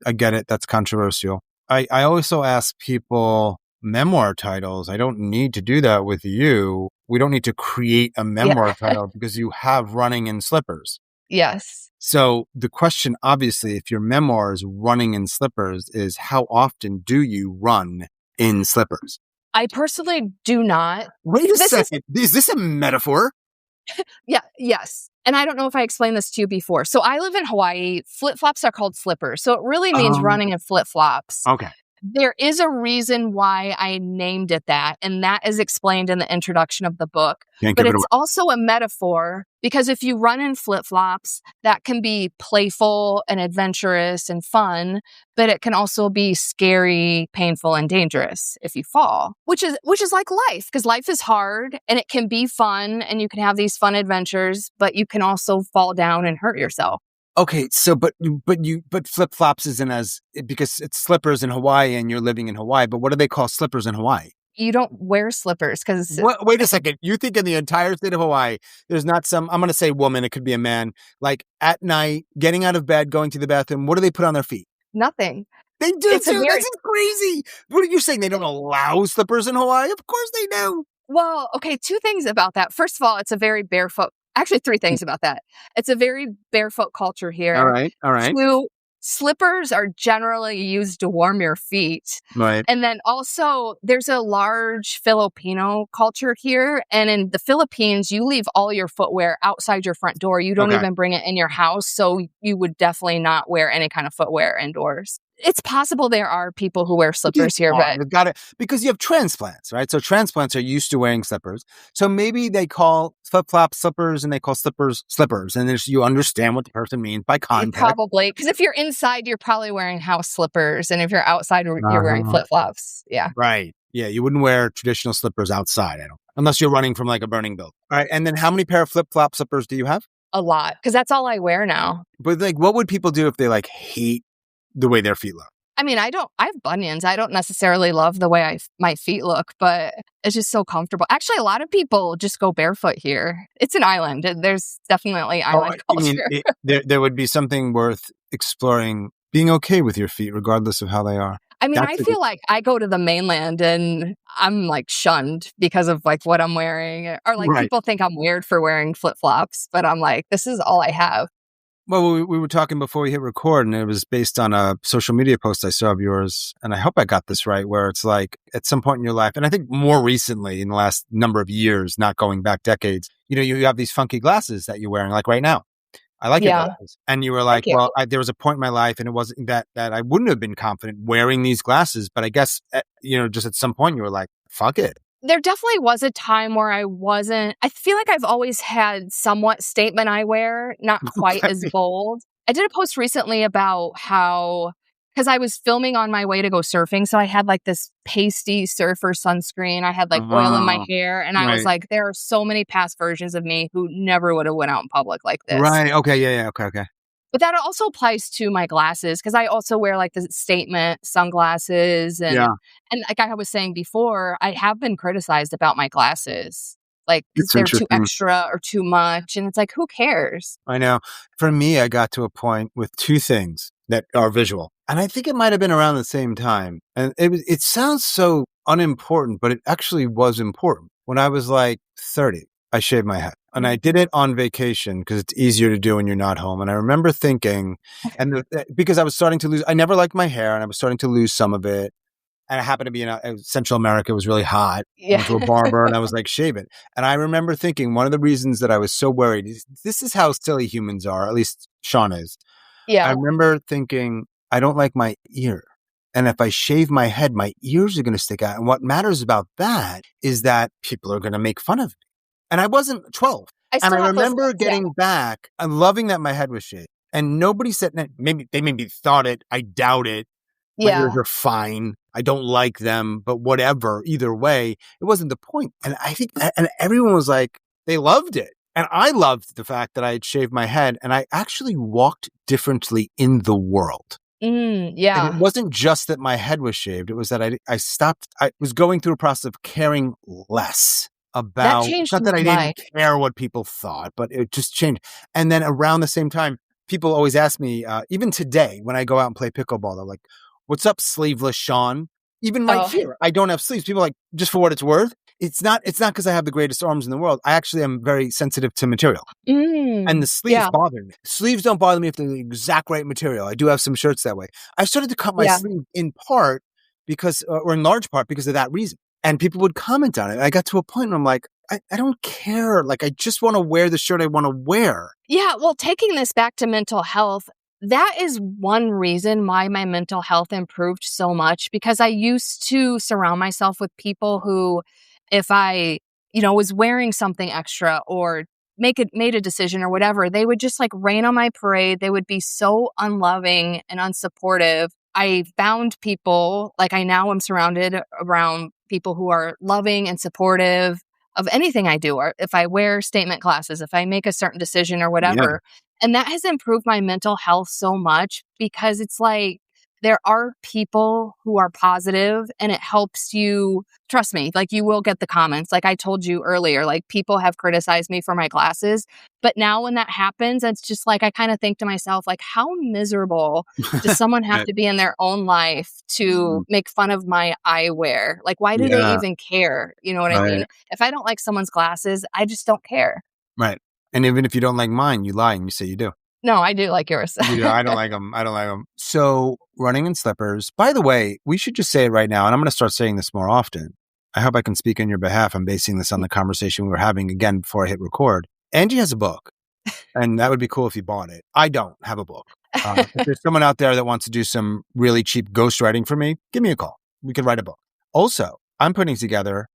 I get it. That's controversial. I also ask people memoir titles. I don't need to do that with you. We don't need to create a memoir title because you have Running in Slippers. Yes. So the question, obviously, if your memoir is Running in Slippers, is how often do you run in slippers? I personally do not. Wait a second. Is this a metaphor? Yes. And I don't know if I explained this to you before. So I live in Hawaii. Flip-flops are called slippers. So it really means running in flip-flops. Okay. There is a reason why I named it that, and that is explained in the introduction of the book. But it's also a metaphor because if you run in flip-flops, that can be playful and adventurous and fun, but it can also be scary, painful, and dangerous if you fall, which is like life, because life is hard and it can be fun and you can have these fun adventures, but you can also fall down and hurt yourself. Okay, so but flip-flops isn't because it's slippers in Hawaii and you're living in Hawaii, but what do they call slippers in Hawaii? You don't wear slippers because... Wait a second. You think in the entire state of Hawaii, there's not some, I'm going to say woman, it could be a man, at night, getting out of bed, going to the bathroom, what do they put on their feet? Nothing. They do too. This is crazy. What are you saying? They don't allow slippers in Hawaii? Of course they do. Well, okay, two things about that. First of all, it's a very barefoot... Actually, three things about that. It's a very barefoot culture here. All right. Two, slippers are generally used to warm your feet. Right. And then also, there's a large Filipino culture here. And in the Philippines, you leave all your footwear outside your front door. You don't even bring it in your house. So you would definitely not wear any kind of footwear indoors. It's possible there are people who wear slippers here, but got it, because you have transplants, right? So transplants are used to wearing slippers. So maybe they call flip-flops slippers and they call slippers slippers. And you understand what the person means by context. Probably. Because if you're inside, you're probably wearing house slippers. And if you're outside, you're wearing flip-flops. Yeah. Right. Yeah. You wouldn't wear traditional slippers outside, unless you're running from like a burning building. All right. And then how many pair of flip-flop slippers do you have? A lot. Because that's all I wear now. But like, what would people do if they like hate the way their feet look? I mean, I have bunions. I don't necessarily love the way my feet look, but it's just so comfortable. Actually, a lot of people just go barefoot here. It's an island. There's definitely island culture. I mean, there would be something worth exploring, being okay with your feet, regardless of how they are. I mean, I feel like I go to the mainland and I'm like shunned because of like what I'm wearing, or like people think I'm weird for wearing flip-flops, but I'm like, this is all I have. Well, we were talking before we hit record, and it was based on a social media post I saw of yours. And I hope I got this right, where it's like at some point in your life, and I think more recently in the last number of years, not going back decades, you have these funky glasses that you're wearing, like right now. I like your glasses. And you were like, there was a point in my life, and it wasn't that I wouldn't have been confident wearing these glasses. But I guess, just at some point you were like, fuck it. There definitely was a time where I feel like I've always had somewhat statement eyewear, not quite as bold. I did a post recently about how, because I was filming on my way to go surfing, so I had like this pasty surfer sunscreen. I had like oil in my hair, and I was like, there are so many past versions of me who never would have went out in public like this. Right. Okay. Yeah. Okay. But that also applies to my glasses, because I also wear like the statement sunglasses. And like I was saying before, I have been criticized about my glasses. Like, because they're too extra or too much. And it's like, who cares? I know. For me, I got to a point with two things that are visual. And I think it might have been around the same time. And it sounds so unimportant, but it actually was important. When I was like 30, I shaved my head. And I did it on vacation because it's easier to do when you're not home. And I remember thinking, because I was starting to lose, I never liked my hair, and I was starting to lose some of it. And I happened to be in Central America. It was really hot. I went to a barber and I was like, shave it. And I remember thinking, one of the reasons that I was so worried is this is how silly humans are, at least Sean is. Yeah. I remember thinking, I don't like my ear. And if I shave my head, my ears are going to stick out. And what matters about that is that people are going to make fun of me. And I wasn't 12. And I remember getting back and loving that my head was shaved. And nobody said, maybe thought it. I doubt it. My ears are fine. I don't like them, but whatever. Either way, it wasn't the point. And I think and everyone was like, they loved it. And I loved the fact that I had shaved my head, and I actually walked differently in the world. And it wasn't just that my head was shaved. It was that I was going through a process of caring less about, not that I didn't care what people thought, but it just changed. And then around the same time, people always ask me, even today when I go out and play pickleball, they're like, what's up, sleeveless Sean? Even right here, I don't have sleeves. People are like, just for what it's worth. It's not because I have the greatest arms in the world. I actually am very sensitive to material. And the sleeves bother me. Sleeves don't bother me if they're the exact right material. I do have some shirts that way. I started to cut my sleeve in part because, or in large part because of that reason. And people would comment on it. I got to a point where I'm like, I don't care. Like, I just want to wear the shirt I want to wear. Yeah. Well, taking this back to mental health, that is one reason why my mental health improved so much, because I used to surround myself with people who, if I, was wearing something extra or made a decision or whatever, they would just like rain on my parade. They would be so unloving and unsupportive. I found people, like I now am surrounded around people who are loving and supportive of anything I do, or if I wear statement glasses, if I make a certain decision or whatever. And that has improved my mental health so much, because it's like, there are people who are positive, and it helps you. Trust me, like you will get the comments. Like I told you earlier, like people have criticized me for my glasses. But now when that happens, it's just like, I kind of think to myself, like, how miserable does someone have to be in their own life to make fun of my eyewear? Like, why do they even care? You know what I mean? If I don't like someone's glasses, I just don't care. Right. And even if you don't like mine, you lie and you say you do. No, I do like yours. I don't like them. So running in slippers. By the way, we should just say it right now, and I'm going to start saying this more often. I hope I can speak on your behalf. I'm basing this on the conversation we were having again before I hit record. Angie has a book, and that would be cool if you bought it. I don't have a book. If there's someone out there that wants to do some really cheap ghostwriting for me, give me a call. We could write a book. Also, I'm putting together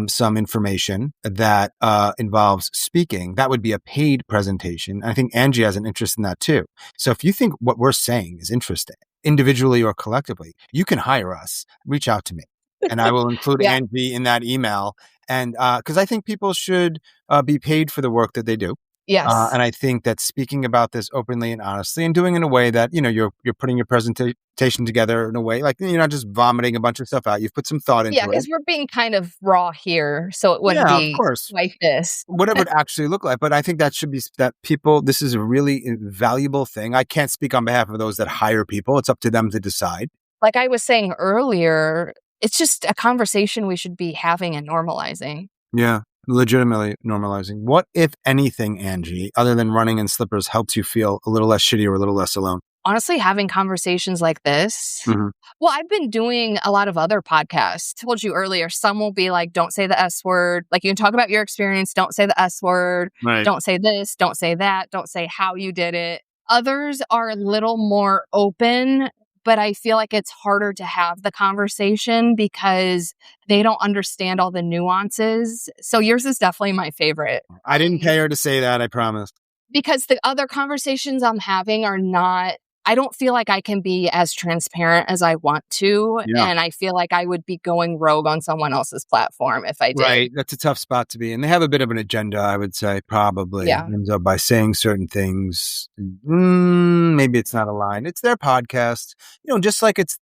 some information that involves speaking. That would be a paid presentation. I think Angie has an interest in that too. So if you think what we're saying is interesting, individually or collectively, you can hire us. Reach out to me, and I will include Angie in that email. And because I think people should be paid for the work that they do. Yes. And I think that speaking about this openly and honestly and doing it in a way that, you're putting your presentation together in a way, like you're not just vomiting a bunch of stuff out. You've put some thought into it. Yeah, because we're being kind of raw here. So it wouldn't be of course. like this. Whatever it actually look like. But I think that should be that people, this is a really valuable thing. I can't speak on behalf of those that hire people. It's up to them to decide. Like I was saying earlier, it's just a conversation we should be having and normalizing. Yeah. Legitimately normalizing. What, if anything, Angie, other than running in slippers, helps you feel a little less shitty or a little less alone? Honestly, having conversations like this. Mm-hmm. Well, I've been doing a lot of other podcasts. I told you earlier, some will be like, don't say the S word. Like you can talk about your experience. Don't say the S word. Right. Don't say this. Don't say that. Don't say how you did it. Others are a little more open, but I feel like it's harder to have the conversation because they don't understand all the nuances. So yours is definitely my favorite. I didn't pay her to say that, I promise. Because the other conversations I'm having are not, I don't feel like I can be as transparent as I want to. Yeah. And I feel like I would be going rogue on someone else's platform if I did. Right. That's a tough spot to be. And they have a bit of an agenda, I would say, probably. Yeah. Ends up by saying certain things. Maybe it's not aligned. It's their podcast. Just like it's,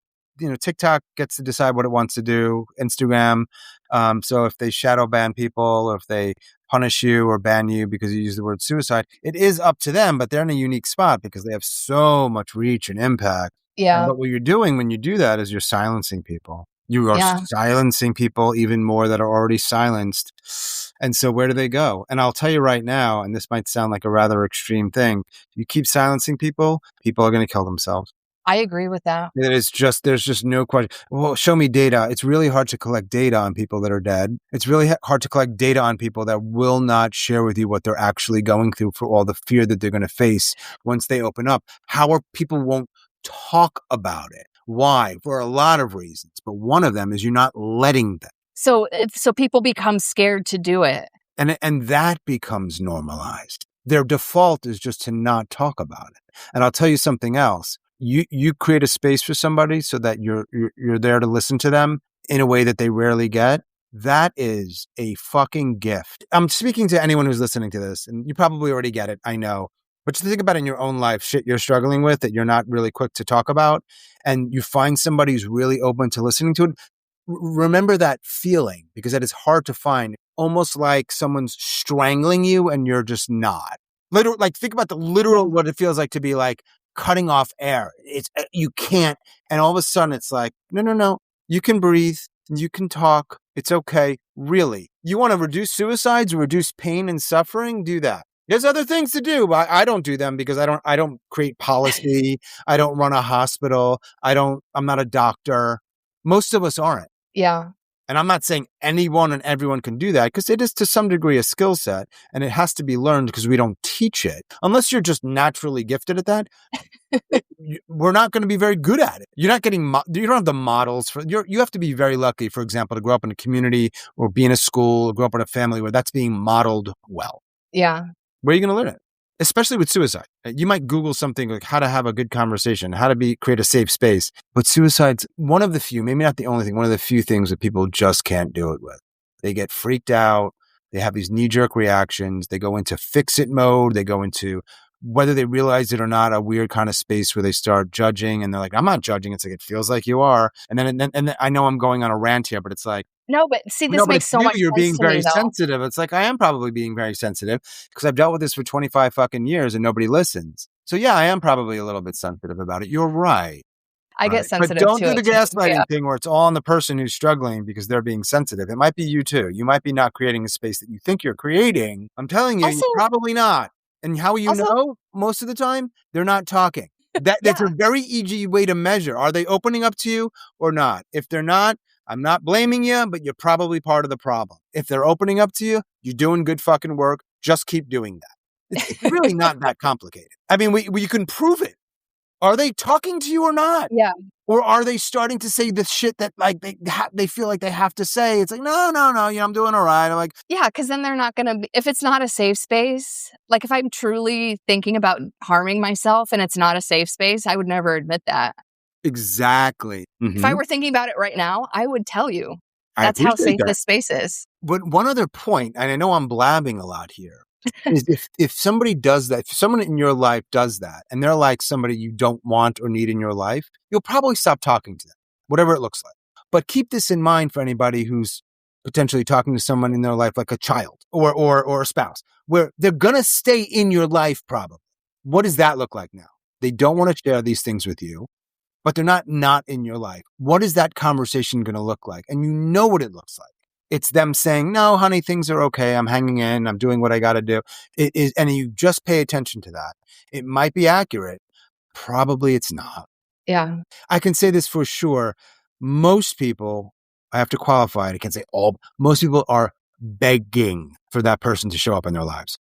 TikTok gets to decide what it wants to do, Instagram. So if they shadow ban people or if they punish you or ban you because you use the word suicide, it is up to them, but they're in a unique spot because they have so much reach and impact. Yeah. But what you're doing when you do that is you're silencing people. You are silencing people even more that are already silenced. And so where do they go? And I'll tell you right now, and this might sound like a rather extreme thing, you keep silencing people, people are going to kill themselves. I agree with that. There's just no question. Well, show me data. It's really hard to collect data on people that are dead. It's really hard to collect data on people that will not share with you what they're actually going through for all the fear that they're going to face once they open up. How are people won't talk about it? Why? For a lot of reasons. But one of them is you're not letting them. So people become scared to do it. And that becomes normalized. Their default is just to not talk about it. And I'll tell you something else. You create a space for somebody so that you're there to listen to them in a way that they rarely get. That is a fucking gift. I'm speaking to anyone who's listening to this, and you probably already get it, I know. But just think about in your own life, shit you're struggling with that you're not really quick to talk about, and you find somebody who's really open to listening to it. Remember that feeling, because that is hard to find, almost like someone's strangling you and you're just not. Literal, like think about the literal, what it feels like to be like cutting off air. It's, you can't. And all of a sudden it's like, no, you can breathe. You can talk. It's okay. Really. You want to reduce suicides, reduce pain and suffering? Do that. There's other things to do, but I don't do them because I don't create policy. I don't run a hospital. I'm not a doctor. Most of us aren't. Yeah. And I'm not saying anyone and everyone can do that, because it is to some degree a skill set and it has to be learned because we don't teach it. Unless you're just naturally gifted at that, we're not going to be very good at it. You're not getting, you don't have the models for, you have to be very lucky, for example, to grow up in a community or be in a school or grow up in a family where that's being modeled well. Yeah. Where are you going to learn it? Especially with suicide. You might Google something like how to have a good conversation, how to create a safe space. But suicide's one of the few, maybe not the only thing, one of the few things that people just can't do it with. They get freaked out. They have these knee-jerk reactions. They go into fix-it mode. They go into, whether they realize it or not, a weird kind of space where they start judging. And they're like, I'm not judging. It's like, it feels like you are. And then I know I'm going on a rant here, but it's like, no, but see, this makes so much sense. You're being very though. sensitive. It's like, I am probably being very sensitive because I've dealt with this for 25 fucking years and nobody listens. So yeah, I am probably a little bit sensitive about it. You're right. I get sensitive. But don't do the gaslighting thing where it's all on the person who's struggling because they're being sensitive. It might be you too. You might be not creating a space that you think you're creating. I'm telling you, you're probably not. And how you know? Most of the time, they're not talking. That's a very easy way to measure. Are they opening up to you or not? If they're not, I'm not blaming you, but you're probably part of the problem. If they're opening up to you, you're doing good fucking work. Just keep doing that. It's really not that complicated. I mean, you can prove it. Are they talking to you or not? Yeah. Or are they starting to say the shit that like they feel like they have to say? It's like, no, I'm doing all right. I'm like, yeah, because then they're not going to be, if it's not a safe space, like if I'm truly thinking about harming myself and it's not a safe space, I would never admit that. exactly. If I were thinking about it right now, I would tell you. I That's how appreciate safe that. this space is. But one other point, and I know I'm blabbing a lot here, is if somebody does that, if someone in your life does that, and they're like somebody you don't want or need in your life, you'll probably stop talking to them, whatever it looks like. But keep this in mind for anybody who's potentially talking to someone in their life, like a child or a spouse, where they're going to stay in your life probably. What does that look like now? They don't want to share these things with you, but they're not in your life. What is that conversation going to look like? And you know what it looks like. It's them saying, no, honey, things are okay. I'm hanging in. I'm doing what I got to do. It is, and you just pay attention to that. It might be accurate. Probably it's not. Yeah. I can say this for sure. Most people, I have to qualify it. I can't say all. Most people are begging for that person to show up in their lives.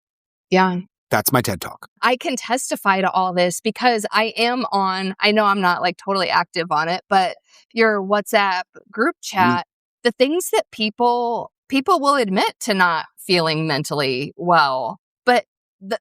Yeah. That's my TED Talk. I can testify to all this because I am on, I know I'm not like totally active on it, but your WhatsApp group chat, the things that people will admit to not feeling mentally well, but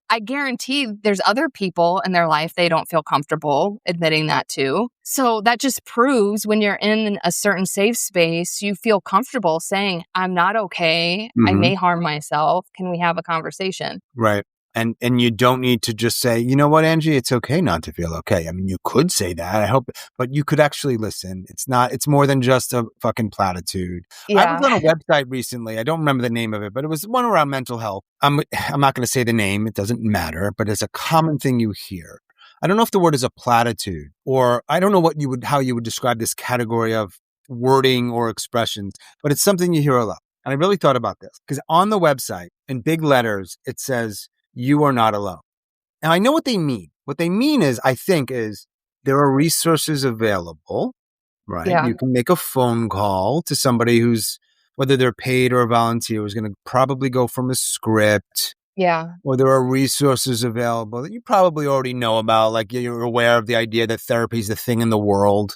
I guarantee there's other people in their life they don't feel comfortable admitting that to. So that just proves when you're in a certain safe space, you feel comfortable saying, I'm not okay. I may harm myself. Can we have a conversation? Right. And you don't need to just say, you know what, Angie, it's okay not to feel okay. I mean, you could say that, I hope, but you could actually listen. It's more than just a fucking platitude. Yeah. I was on a website recently. I don't remember the name of it, but it was one around mental health. I'm not going to say the name. It doesn't matter, but it's a common thing you hear. I don't know if the word is a platitude, or I don't know how you would describe this category of wording or expressions, but it's something you hear a lot. And I really thought about this because on the website in big letters, it says, you are not alone. Now, I know what they mean. What they mean is, I think, is there are resources available, right? Yeah. You can make a phone call to somebody who's, whether they're paid or a volunteer, who's going to probably go from a script. Yeah. Or there are resources available that you probably already know about. Like you're aware of the idea that therapy is the thing in the world.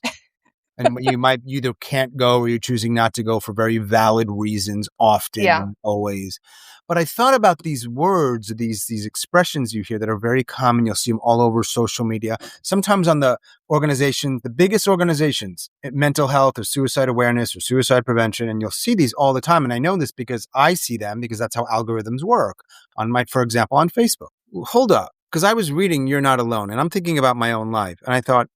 And you might either can't go or you're choosing not to go for very valid reasons, often, always. But I thought about these words, these expressions you hear that are very common. You'll see them all over social media. Sometimes on the organizations, the biggest organizations, mental health or suicide awareness or suicide prevention. And you'll see these all the time. And I know this because I see them because that's how algorithms work for example, on Facebook. Hold up. Because I was reading You're Not Alone and I'm thinking about my own life. And I thought,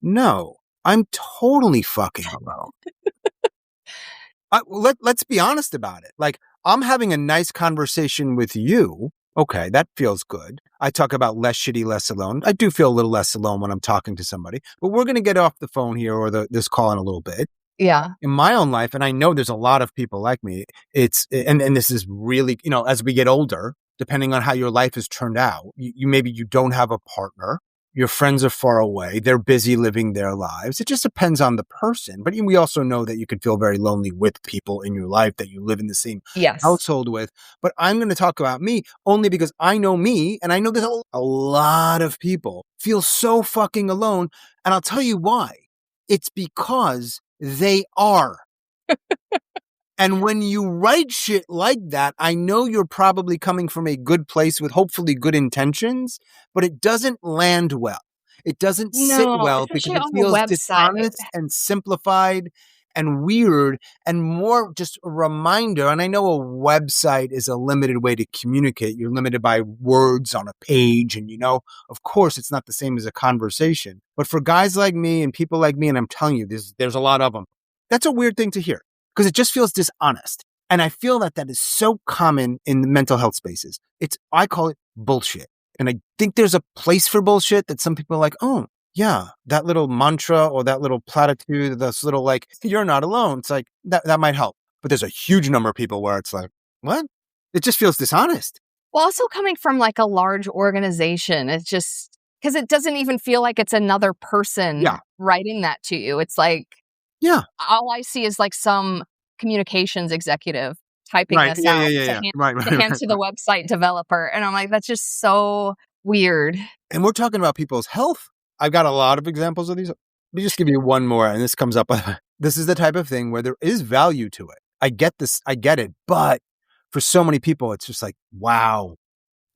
no. I'm totally fucking alone. Let's be honest about it. Like, I'm having a nice conversation with you. Okay, that feels good. I talk about less shitty, less alone. I do feel a little less alone when I'm talking to somebody. But we're going to get off the phone here or this call in a little bit. Yeah. In my own life, and I know there's a lot of people like me, and this is really, as we get older, depending on how your life has turned out, maybe you don't have a partner. Your friends are far away. They're busy living their lives. It just depends on the person. But we also know that you can feel very lonely with people in your life that you live in the same household with. But I'm going to talk about me only because I know me and I know there's a lot of people feel so fucking alone. And I'll tell you why. It's because they are. And when you write shit like that, I know you're probably coming from a good place with hopefully good intentions, but it doesn't land well. It doesn't sit well because it feels dishonest and simplified and weird and more just a reminder. And I know a website is a limited way to communicate. You're limited by words on a page. And, of course, it's not the same as a conversation. But for guys like me and people like me, and I'm telling you, there's a lot of them, that's a weird thing to hear. Because it just feels dishonest. And I feel that is so common in the mental health spaces. I call it bullshit. And I think there's a place for bullshit that some people are like, oh, yeah, that little mantra or that little platitude, this little you're not alone. It's like, that might help. But there's a huge number of people where it's like, what? It just feels dishonest. Well, also coming from a large organization, it's just, because it doesn't even feel like it's another person writing that to you. It's like, all I see is some communications executive typing this out to hand to the website developer. And I'm like, that's just so weird. And we're talking about people's health. I've got a lot of examples of these. Let me just give you one more, and this comes up. This is the type of thing where there is value to it. I get this. I get it. But for so many people, it's just like, wow.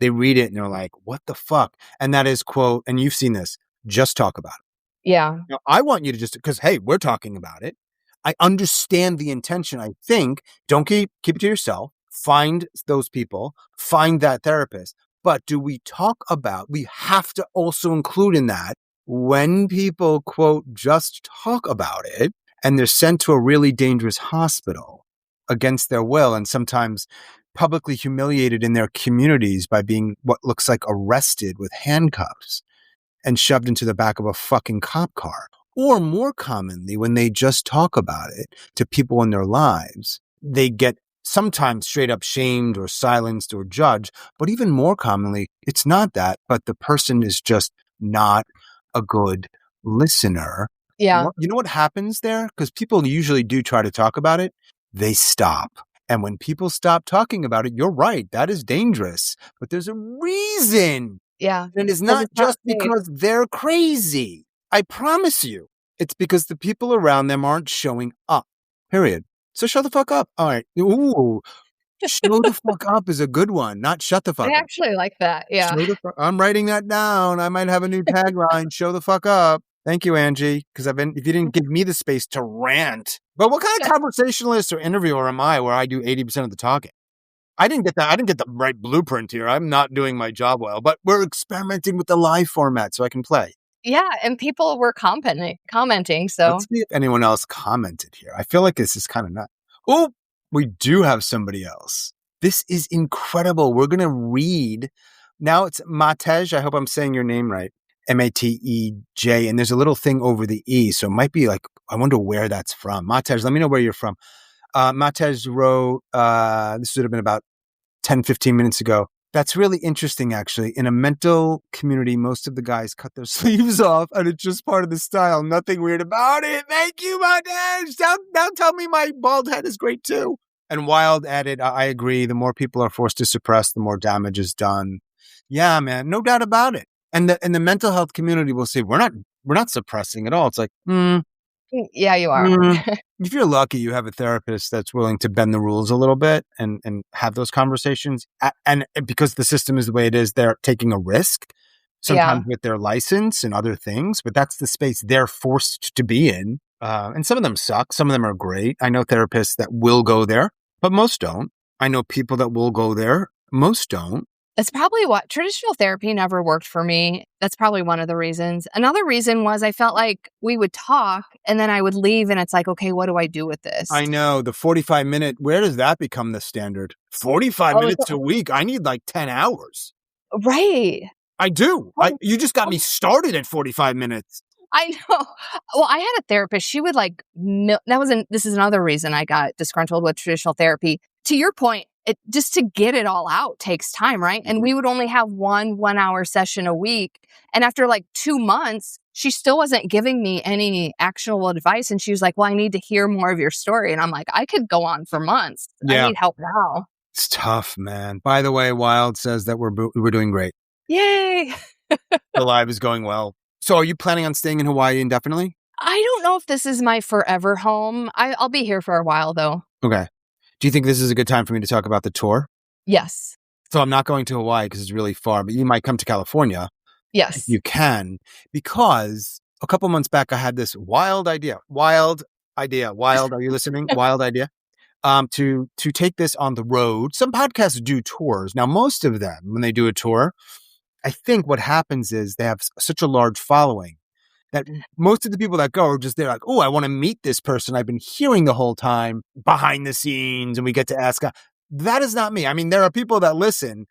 They read it and they're like, what the fuck? And that is, quote, and you've seen this, just talk about it. Yeah. Now, I want you to just, because, hey, we're talking about it. I understand the intention. I think, don't keep it to yourself. Find those people. Find that therapist. But do we talk about, we have to also include in that when people, quote, just talk about it and they're sent to a really dangerous hospital against their will and sometimes publicly humiliated in their communities by being what looks like arrested with handcuffs and shoved into the back of a fucking cop car. Or more commonly, when they just talk about it to people in their lives, they get sometimes straight up shamed or silenced or judged. But even more commonly, it's not that, but the person is just not a good listener. Yeah. You know what happens there? Because people usually do try to talk about it. They stop. And when people stop talking about it, you're right. That is dangerous. But there's a reason. Yeah. And it's not just because they're crazy. I promise you. It's because the people around them aren't showing up. Period. So shut the fuck up. All right. Ooh. Show the fuck up is a good one. Not shut the fuck up. I actually like that. Yeah. I'm writing that down. I might have a new tagline. Show the fuck up. Thank you, Angie. Because if you didn't give me the space to rant. But what kind of conversationalist or interviewer am I where I do 80% of the talking? I didn't get that. I didn't get the right blueprint here. I'm not doing my job well, but we're experimenting with the live format so I can play. Yeah. And people were commenting. So let's see if anyone else commented here. I feel like this is kind of not. Oh, we do have somebody else. This is incredible. We're going to read. Now it's Matej. I hope I'm saying your name right. Matej, and there's a little thing over the E. So it might be like, I wonder where that's from. Matej, let me know where you're from. Matej wrote, this would have been about 10, 15 minutes ago. That's really interesting, actually. In a mental community, most of the guys cut their sleeves off, and it's just part of the style. Nothing weird about it. Thank you, Matej. Now tell me my bald head is great, too. And Wild added, I agree. The more people are forced to suppress, the more damage is done. Yeah, man, no doubt about it. And the mental health community will say, we're not suppressing at all. It's like, yeah, you are. If you're lucky, you have a therapist that's willing to bend the rules a little bit and have those conversations. And because the system is the way it is, they're taking a risk sometimes with their license and other things, but that's the space they're forced to be in. And some of them suck. Some of them are great. I know therapists that will go there, but most don't. I know people that will go there. Most don't. It's probably what traditional therapy never worked for me. That's probably one of the reasons. Another reason was I felt like we would talk and then I would leave and it's like, okay, what do I do with this? I know the 45-minute, where does that become the standard? 45 minutes a week. I need like 10 hours. Right. I do. You just got me started at 45 minutes. I know. Well, I had a therapist. She would like, this is another reason I got disgruntled with traditional therapy. To your point, just to get it all out takes time, right? And we would only have 1 hour session a week. And after like 2 months, she still wasn't giving me any actionable advice. And she was like, well, I need to hear more of your story. And I'm like, I could go on for months. Yeah. I need help now. It's tough, man. By the way, Wild says that we're doing great. Yay. The live is going well. So are you planning on staying in Hawaii indefinitely? I don't know if this is my forever home. I'll be here for a while, though. Okay. Do you think this is a good time for me to talk about the tour? Yes. So I'm not going to Hawaii because it's really far, but you might come to California. Yes. You can, because a couple months back, I had this wild idea. Wild, are you listening? Wild idea. To take this on the road. Some podcasts do tours. Now, most of them, when they do a tour, I think what happens is they have such a large following that most of the people that go are just there like, oh, I want to meet this person I've been hearing the whole time behind the scenes, and we get to ask. That is not me. I mean, there are people that listen.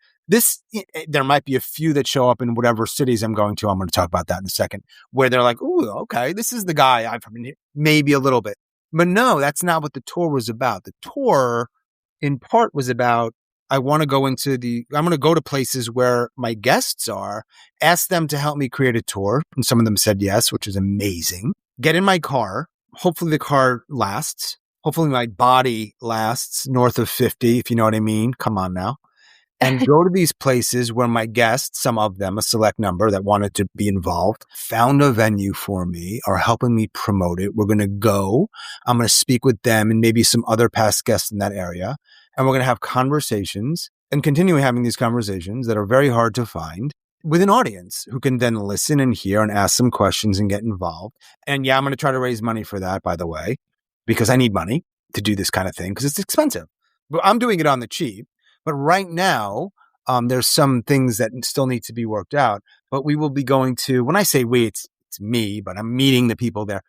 There might be a few that show up in whatever cities I'm going to. I'm going to talk about that in a second, where they're like, oh, okay, this is the guy I've been here. Maybe a little bit. But no, that's not what the tour was about. The tour, in part, was about, I'm going to go to places where my guests are, ask them to help me create a tour. And some of them said yes, which is amazing. Get in my car. Hopefully the car lasts. Hopefully my body lasts north of 50, if you know what I mean. Come on now. and go to these places where my guests, some of them, a select number that wanted to be involved, found a venue for me, are helping me promote it. We're going to go. I'm going to speak with them and maybe some other past guests in that area. And we're going to have conversations and continue having these conversations that are very hard to find with an audience who can then listen and hear and ask some questions and get involved. And yeah, I'm going to try to raise money for that, by the way, because I need money to do this kind of thing because it's expensive. But I'm doing it on the cheap. But right now, there's some things that still need to be worked out. But we will be going to, when I say we, it's me, but I'm meeting the people there,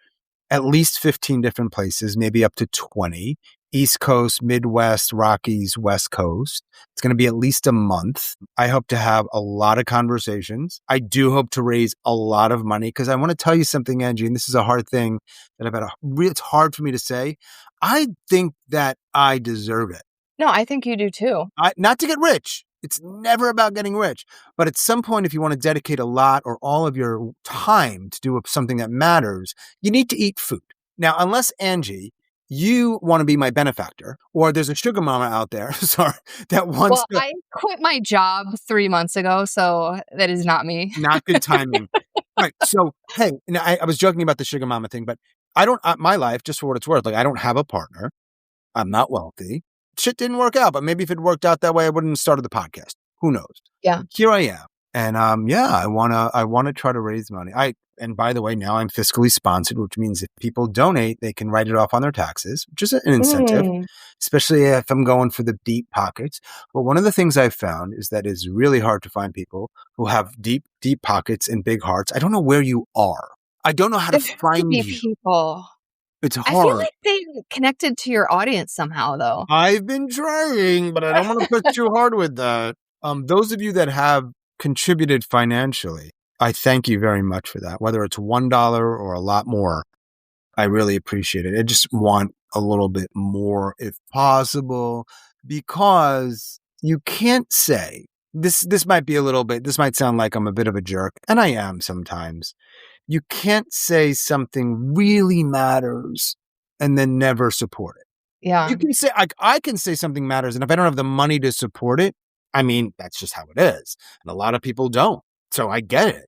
at least 15 different places, maybe up to 20. East Coast, Midwest, Rockies, West Coast. It's going to be at least a month. I hope to have a lot of conversations. I do hope to raise a lot of money because I want to tell you something, Angie, and this is a hard thing that it's hard for me to say. I think that I deserve it. No, I think you do too. Not to get rich. It's never about getting rich. But at some point, if you want to dedicate a lot or all of your time to do something that matters, you need to eat food. Now, unless Angie, you want to be my benefactor, or there's a sugar mama out there, sorry, that wants to... I quit my job 3 months ago, so that is not me. Not good timing. Right. So, hey, I was joking about the sugar mama thing, but I don't, my life, just for what it's worth, like I don't have a partner. I'm not wealthy. Shit didn't work out, but maybe if it worked out that way, I wouldn't have started the podcast. Who knows? Yeah. Here I am. And I wanna try to raise money. And by the way, now I'm fiscally sponsored, which means if people donate, they can write it off on their taxes, which is an incentive, especially if I'm going for the deep pockets. But one of the things I've found is that it's really hard to find people who have deep, deep pockets and big hearts. I don't know where you are. I don't know how to find you. People. It's hard. I feel like they connected to your audience somehow, though. I've been trying, but I don't want to push too hard with that. Those of you that have contributed financially, I thank you very much for that. Whether it's $1 or a lot more, I really appreciate it. I just want a little bit more if possible, because you can't say this might be a little bit, this might sound like I'm a bit of a jerk, and I am sometimes. You can't say something really matters and then never support it. Yeah. You can say, I can say something matters, and if I don't have the money to support it, I mean, that's just how it is. And a lot of people don't. So I get it.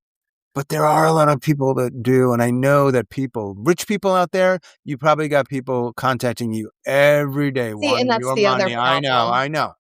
But there are a lot of people that do. And I know that rich people out there, you probably got people contacting you every day. See, and that's the other problem.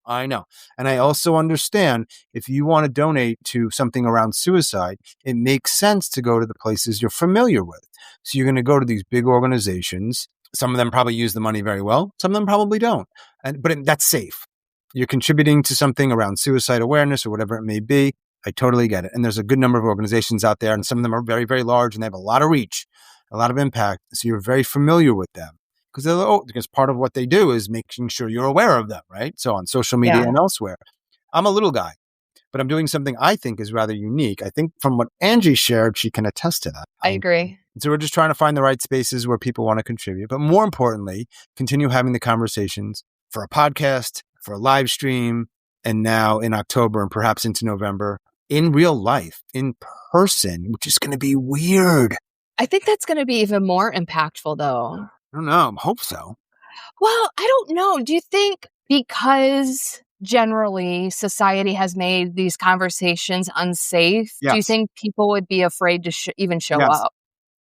I know. And I also understand if you want to donate to something around suicide, it makes sense to go to the places you're familiar with. So you're going to go to these big organizations. Some of them probably use the money very well. Some of them probably don't. But that's safe. You're contributing to something around suicide awareness or whatever it may be. I totally get it. And there's a good number of organizations out there, and some of them are very, very large, and they have a lot of reach, a lot of impact. So you're very familiar with them because part of what they do is making sure you're aware of them, right? So on social media and elsewhere. I'm a little guy, but I'm doing something I think is rather unique. I think from what Angie shared, she can attest to that. I agree. So we're just trying to find the right spaces where people want to contribute, but more importantly, continue having the conversations for a podcast, for a live stream, and now in October and perhaps into November, in real life, in person, which is going to be weird. I think that's going to be even more impactful, though. I don't know. I hope so. Well, I don't know. Do you think because generally society has made these conversations unsafe, do you think people would be afraid to even show up?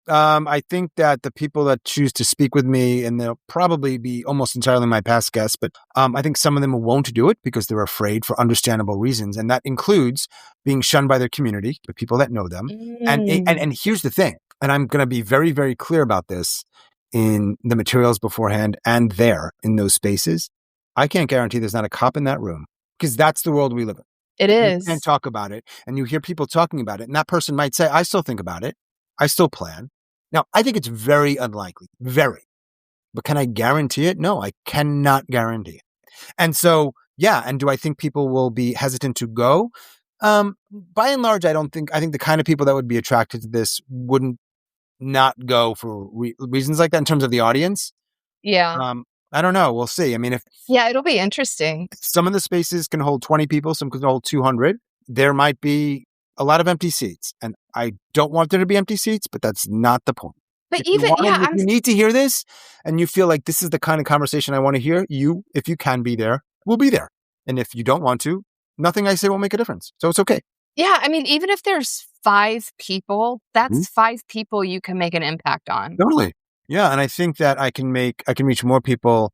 I think that the people that choose to speak with me, and they'll probably be almost entirely my past guests, but I think some of them won't do it because they're afraid for understandable reasons. And that includes being shunned by their community, the people that know them. And here's the thing, and I'm going to be very, very clear about this in the materials beforehand and there in those spaces. I can't guarantee there's not a cop in that room because that's the world we live in. It is. You can't talk about it, and you hear people talking about it, and that person might say, I still think about it. I still plan. Now, I think it's very unlikely, very. But can I guarantee it? No, I cannot guarantee it. And so, and do I think people will be hesitant to go? By and large, I think the kind of people that would be attracted to this wouldn't not go for reasons like that in terms of the audience. Yeah. I don't know. We'll see. I mean, it'll be interesting. Some of the spaces can hold 20 people, some can hold 200. There might be a lot of empty seats, and I don't want there to be empty seats, but that's not the point. But if you need to hear this and you feel like this is the kind of conversation I want to hear, if you can be there, we'll be there. And if you don't want to, nothing I say will make a difference. So it's okay. Yeah. I mean, even if there's 5 people, that's 5 people you can make an impact on. Totally. Yeah. And I think that I can reach more people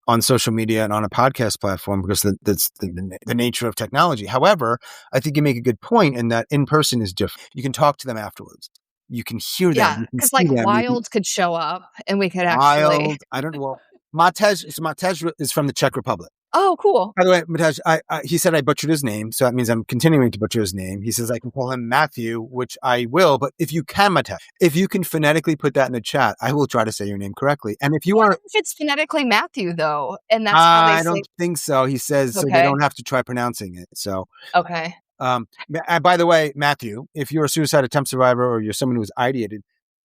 on social media and on a podcast platform because that's the nature of technology. However, I think you make a good point in that in person is different. You can talk to them afterwards. You can hear them. Yeah, You can because see them. Wild could show up and we could actually. Wild. I don't know. Well, Matej is from the Czech Republic. Oh, cool. By the way, Matej, he said I butchered his name, so that means I'm continuing to butcher his name. He says I can call him Matthew, which I will, but if you can, Matej, if you can phonetically put that in the chat, I will try to say your name correctly. And if you What if it's phonetically Matthew, though? And that's how they say. I don't think so. He says so they don't have to try pronouncing it. So okay. By the way, Matthew, if you're a suicide attempt survivor or you're someone who's ideated,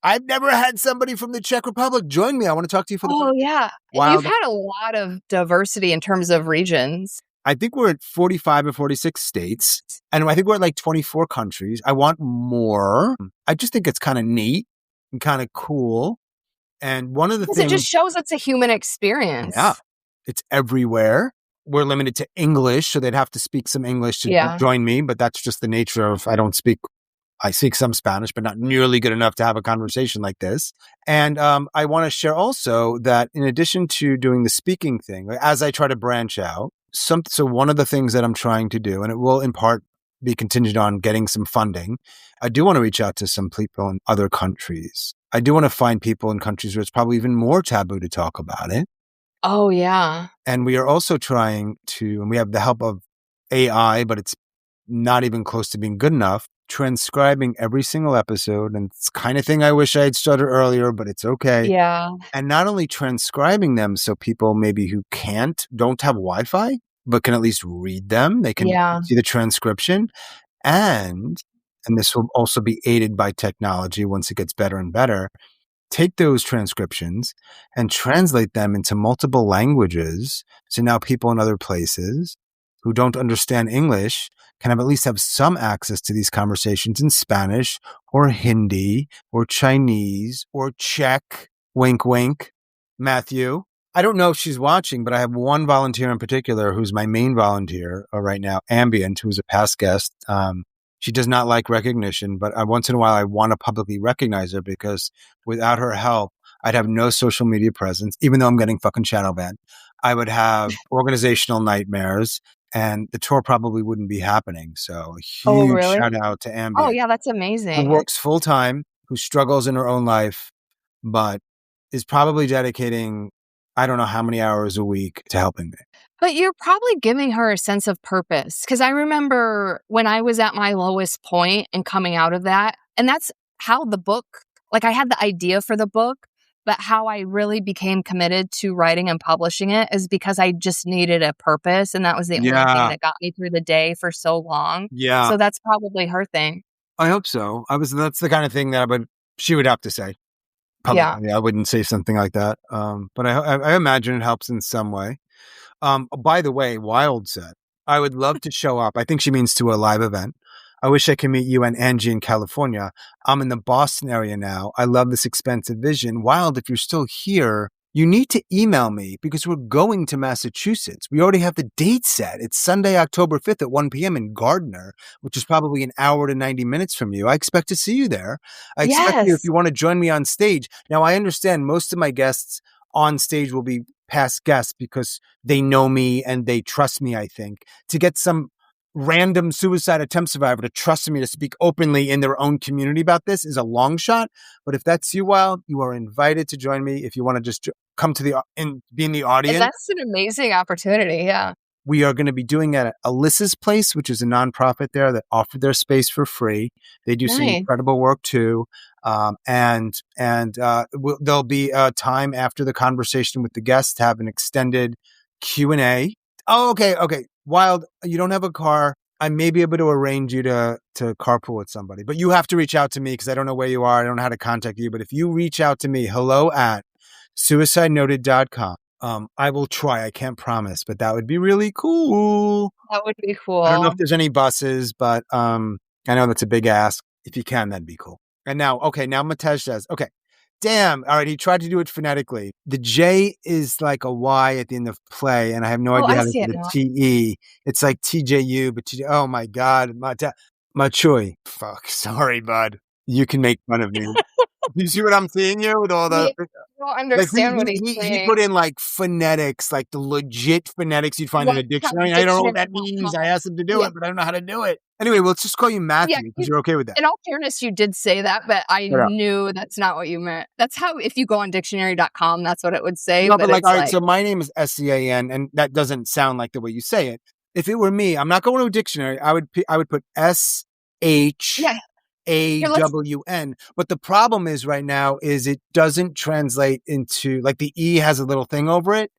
I've never had somebody from the Czech Republic join me. I want to talk to you for the Oh, yeah. And you've had a lot of diversity in terms of regions. I think we're at 45 or 46 states, and I think we're at like 24 countries. I want more. I just think it's kind of neat and kind of cool. And one of the things... it just shows it's a human experience. Yeah. It's everywhere. We're limited to English, so they'd have to speak some English to join me, but that's just the nature of I speak some Spanish, but not nearly good enough to have a conversation like this. And I want to share also that in addition to doing the speaking thing, as I try to branch out, so one of the things that I'm trying to do, and it will in part be contingent on getting some funding, I do want to reach out to some people in other countries. I do want to find people in countries where it's probably even more taboo to talk about it. Oh, yeah. And we are also trying to, and we have the help of AI, but it's not even close to being good enough, transcribing every single episode. And it's the kind of thing I wish I had started earlier, but it's okay. Yeah. And not only transcribing them so people maybe who don't have Wi-Fi, but can at least read them. They can see the transcription. And this will also be aided by technology once it gets better and better. Take those transcriptions and translate them into multiple languages. So now people in other places who don't understand English can at least have some access to these conversations in Spanish or Hindi or Chinese or Czech. Wink, wink. Matthew. I don't know if she's watching, but I have one volunteer in particular who's my main volunteer right now, Ambient, who's a past guest. She does not like recognition, but once in a while I want to publicly recognize her because without her help, I'd have no social media presence, even though I'm getting fucking shadow banned. I would have organizational nightmares and the tour probably wouldn't be happening. So a huge shout out to Ambient. Oh, yeah, that's amazing. Who works full time, who struggles in her own life, but is probably dedicating, I don't know how many hours a week to helping me. But you're probably giving her a sense of purpose. Because I remember when I was at my lowest point and coming out of that, and that's how the book, I had the idea for the book, but how I really became committed to writing and publishing it is because I just needed a purpose. And that was the only thing that got me through the day for so long. Yeah. So that's probably her thing. I hope so. That's the kind of thing that she would have to say. Publicly. Yeah. I wouldn't say something like that. But I imagine it helps in some way. By the way, Wild said, I would love to show up. I think she means to a live event. I wish I could meet you and Angie in California. I'm in the Boston area now. I love this expansive vision. Wild, if you're still here, you need to email me because we're going to Massachusetts. We already have the date set. It's Sunday, October 5th at 1 p.m. in Gardner, which is probably an hour to 90 minutes from you. I expect to see you there. I expect you if you want to join me on stage. Now, I understand most of my guests on stage will be past guests because they know me and they trust me, I think. To get some random suicide attempt survivor to trust me to speak openly in their own community about this is a long shot. But if that's you, Wild, you are invited to join me if you want to just come to be in the audience. That's an amazing opportunity. Yeah. We are going to be doing it at Alyssa's Place, which is a nonprofit there that offered their space for free. They do some incredible work too. And there'll be a time after the conversation with the guests to have an extended Q&A. Oh, okay. Wild, you don't have a car. I may be able to arrange you to carpool with somebody, but you have to reach out to me because I don't know where you are. I don't know how to contact you. But if you reach out to me, hello@suicidenoted.com. I will try. I can't promise, but that would be really cool. That would be cool. I don't know if there's any buses, but I know that's a big ask. If you can, that'd be cool. And now Matej says, okay, Damn. All right. He tried to do it phonetically. The J is like a Y at the end of play, and I have no idea I how to see say it the now. TE. It's like TJU, but oh my God. Machui. Fuck. Sorry, bud. You can make fun of me. You see what I'm seeing here with all the... I don't understand what he's saying. He put in like phonetics, like the legit phonetics you'd find in a dictionary. I don't know what that means. I asked him to do it, but I don't know how to do it. Anyway, let's just call you Matthew because you're okay with that. In all fairness, you did say that, but I knew that's not what you meant. That's how, if you go on dictionary.com, that's what it would say. No, but like, all right, so my name is SCAN, and that doesn't sound like the way you say it. If it were me, I'm not going to a dictionary. I would put SHAWN. But the problem is right now is it doesn't translate into, like, the E has a little thing over it.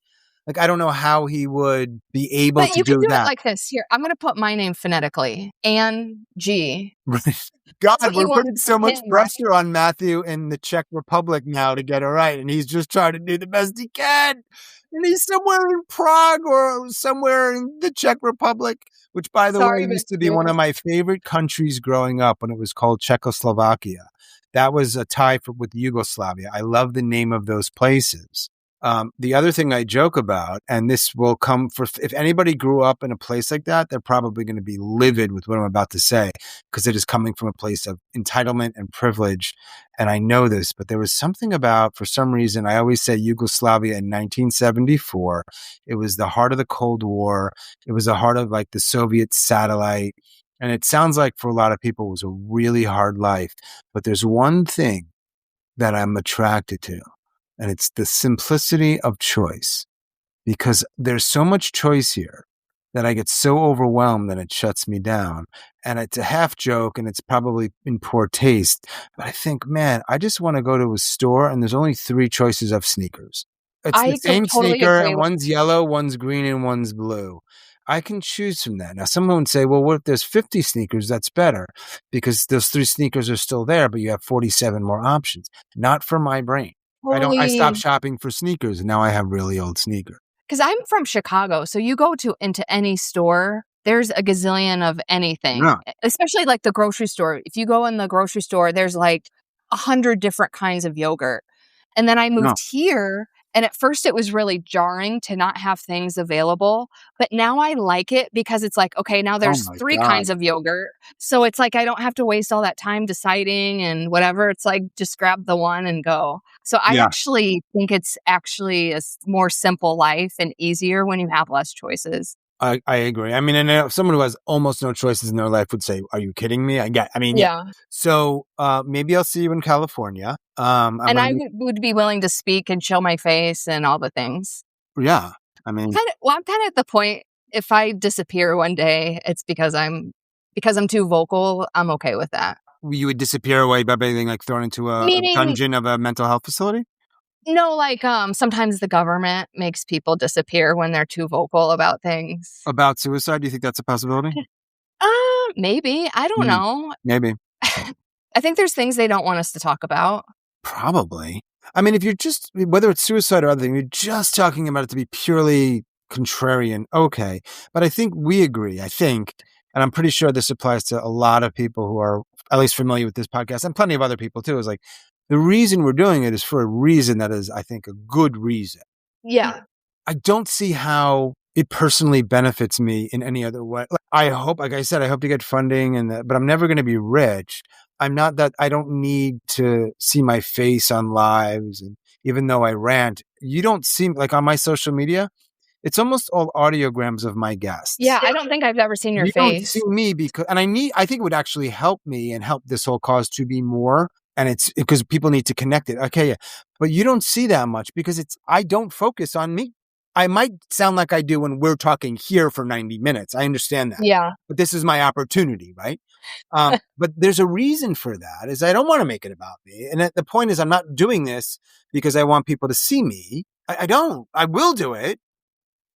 Like, I don't know how he would be able to do that. But you can do it like this. Here, I'm going to put my name phonetically. Angie. Right. God, we're putting so much pressure on Matthew in the Czech Republic now to get it right. And he's just trying to do the best he can. And he's somewhere in Prague or somewhere in the Czech Republic, which, by the way, used to be one of my favorite countries growing up when it was called Czechoslovakia. That was a tie with Yugoslavia. I love the name of those places. The other thing I joke about, and this will come if anybody grew up in a place like that, they're probably going to be livid with what I'm about to say, because it is coming from a place of entitlement and privilege. And I know this, but there was something about, for some reason, I always say Yugoslavia in 1974. It was the heart of the Cold War. It was the heart of like the Soviet satellite. And it sounds like for a lot of people, it was a really hard life. But there's one thing that I'm attracted to. And it's the simplicity of choice, because there's so much choice here that I get so overwhelmed that it shuts me down. And it's a half joke and it's probably in poor taste. But I think, man, I just want to go to a store and there's only 3 choices of sneakers. It's the same sneaker and one's yellow, one's green, and one's blue. I can choose from that. Now, someone would say, well, what if there's 50 sneakers? That's better because those 3 sneakers are still there, but you have 47 more options. Not for my brain. I stopped shopping for sneakers and now I have really old sneakers. Because I'm from Chicago, so you go into any store, there's a gazillion of anything, especially like the grocery store. If you go in the grocery store, there's like 100 different kinds of yogurt. And then I moved here, and at first it was really jarring to not have things available. But now I like it because it's like, okay, now there's 3 kinds of yogurt. So it's like I don't have to waste all that time deciding and whatever. It's like just grab the one and go. So I actually think it's actually a more simple life and easier when you have less choices. I agree. I mean, and someone who has almost no choices in their life would say, are you kidding me? So maybe I'll see you in California. I would be willing to speak and show my face and all the things. Yeah. I mean, I'm kind of at the point, if I disappear one day, it's because I'm too vocal. I'm okay with that. You would disappear away by being like thrown into a dungeon of a mental health facility? No, like sometimes the government makes people disappear when they're too vocal about things. About suicide? Do you think that's a possibility? Maybe. I don't know. Maybe. I think there's things they don't want us to talk about. Probably. I mean, if you're just, whether it's suicide or other thing, you're just talking about it to be purely contrarian, okay. But I think we agree, and I'm pretty sure this applies to a lot of people who are at least familiar with this podcast, and plenty of other people too, is like, the reason we're doing it is for a reason that is, I think, a good reason. Yeah. I don't see how it personally benefits me in any other way. I hope, like I said, I hope to get funding, but I'm never going to be rich. I don't need to see my face on lives. And even though I rant, you don't see, like on my social media, it's almost all audiograms of my guests. Yeah, I don't think I've ever seen your face. You don't see me I think it would actually help me and help this whole cause to be more. And it's because people need to connect it. Okay. Yeah. But you don't see that much because I don't focus on me. I might sound like I do when we're talking here for 90 minutes. I understand that. Yeah. But this is my opportunity, right? But there's a reason for that, is I don't want to make it about me. And the point is, I'm not doing this because I want people to see me. I don't. I will do it.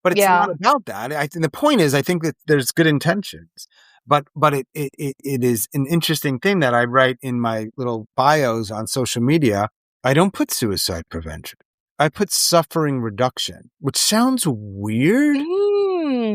But it's not about that. The point is, I think that there's good intentions. But it is an interesting thing that I write in my little bios on social media. I don't put suicide prevention. I put suffering reduction, which sounds weird,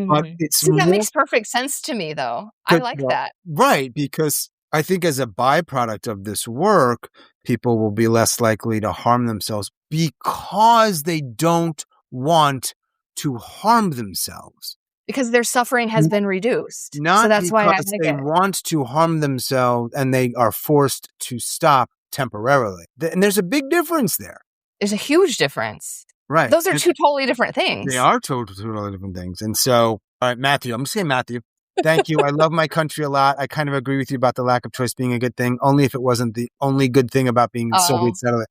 but it's that makes perfect sense to me, though. I like that. Right, because I think as a byproduct of this work, people will be less likely to harm themselves because they don't want to harm themselves. Because their suffering has been reduced. Not so that's why I because like they it. want to harm themselves and they are forced to stop temporarily. And there's a big difference there. There's a huge difference. Right. Those are two totally different things. They are totally different things. And so, all right, Matthew, I'm going to say Matthew. Thank you. I love my country a lot. I kind of agree with you about the lack of choice being a good thing, only if it wasn't the only good thing about being Soviet satellite.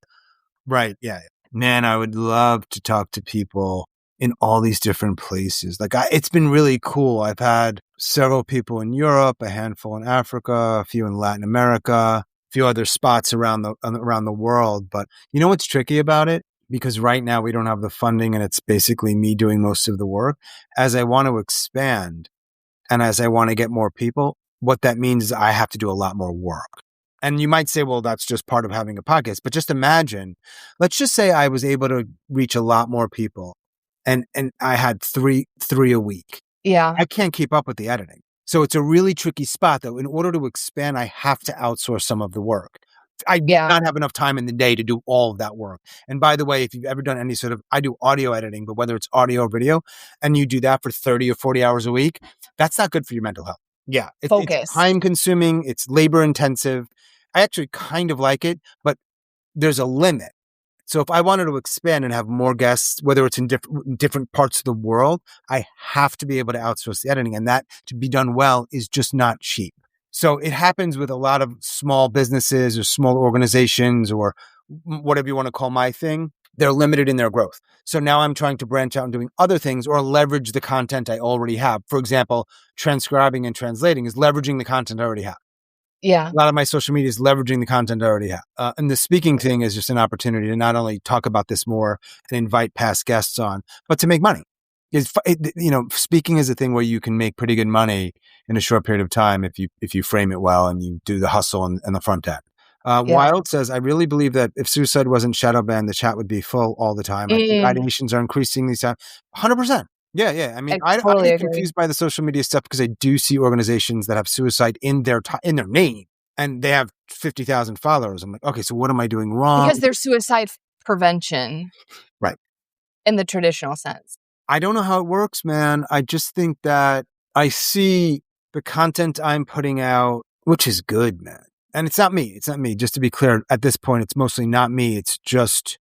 Right. Yeah. Man, I would love to talk to people in all these different places. Like it's been really cool. I've had several people in Europe, a handful in Africa, a few in Latin America, a few other spots around the world. But you know what's tricky about it? Because right now we don't have the funding and it's basically me doing most of the work. As I want to expand and as I want to get more people, what that means is I have to do a lot more work. And you might say, well, that's just part of having a podcast. But just imagine, let's just say I was able to reach a lot more people and I had three a week. Yeah. I can't keep up with the editing. So it's a really tricky spot, though. In order to expand, I have to outsource some of the work. I do not have enough time in the day to do all of that work. And by the way, if you've ever done any I do audio editing, but whether it's audio or video, and you do that for 30 or 40 hours a week, that's not good for your mental health. Yeah. It's time consuming. It's labor intensive. I actually kind of like it, but there's a limit. So if I wanted to expand and have more guests, whether it's in different parts of the world, I have to be able to outsource the editing. And that to be done well is just not cheap. So it happens with a lot of small businesses or small organizations or whatever you want to call my thing. They're limited in their growth. So now I'm trying to branch out and doing other things or leverage the content I already have. For example, transcribing and translating is leveraging the content I already have. Yeah. A lot of my social media is leveraging the content I already have. And the speaking thing is just an opportunity to not only talk about this more and invite past guests on, but to make money. Speaking is a thing where you can make pretty good money in a short period of time if you frame it well and you do the hustle and the front end. Wild says, I really believe that if suicide wasn't shadow banned, the chat would be full all the time. I think ideations are increasing these times. 100%. Yeah. I mean, I get confused by the social media stuff because I do see organizations that have suicide in their name and they have 50,000 followers. I'm like, okay, so what am I doing wrong? Because there's suicide prevention. Right. In the traditional sense. I don't know how it works, man. I just think that I see the content I'm putting out, which is good, man. And it's not me. Just to be clear, at this point, it's mostly not me. It's just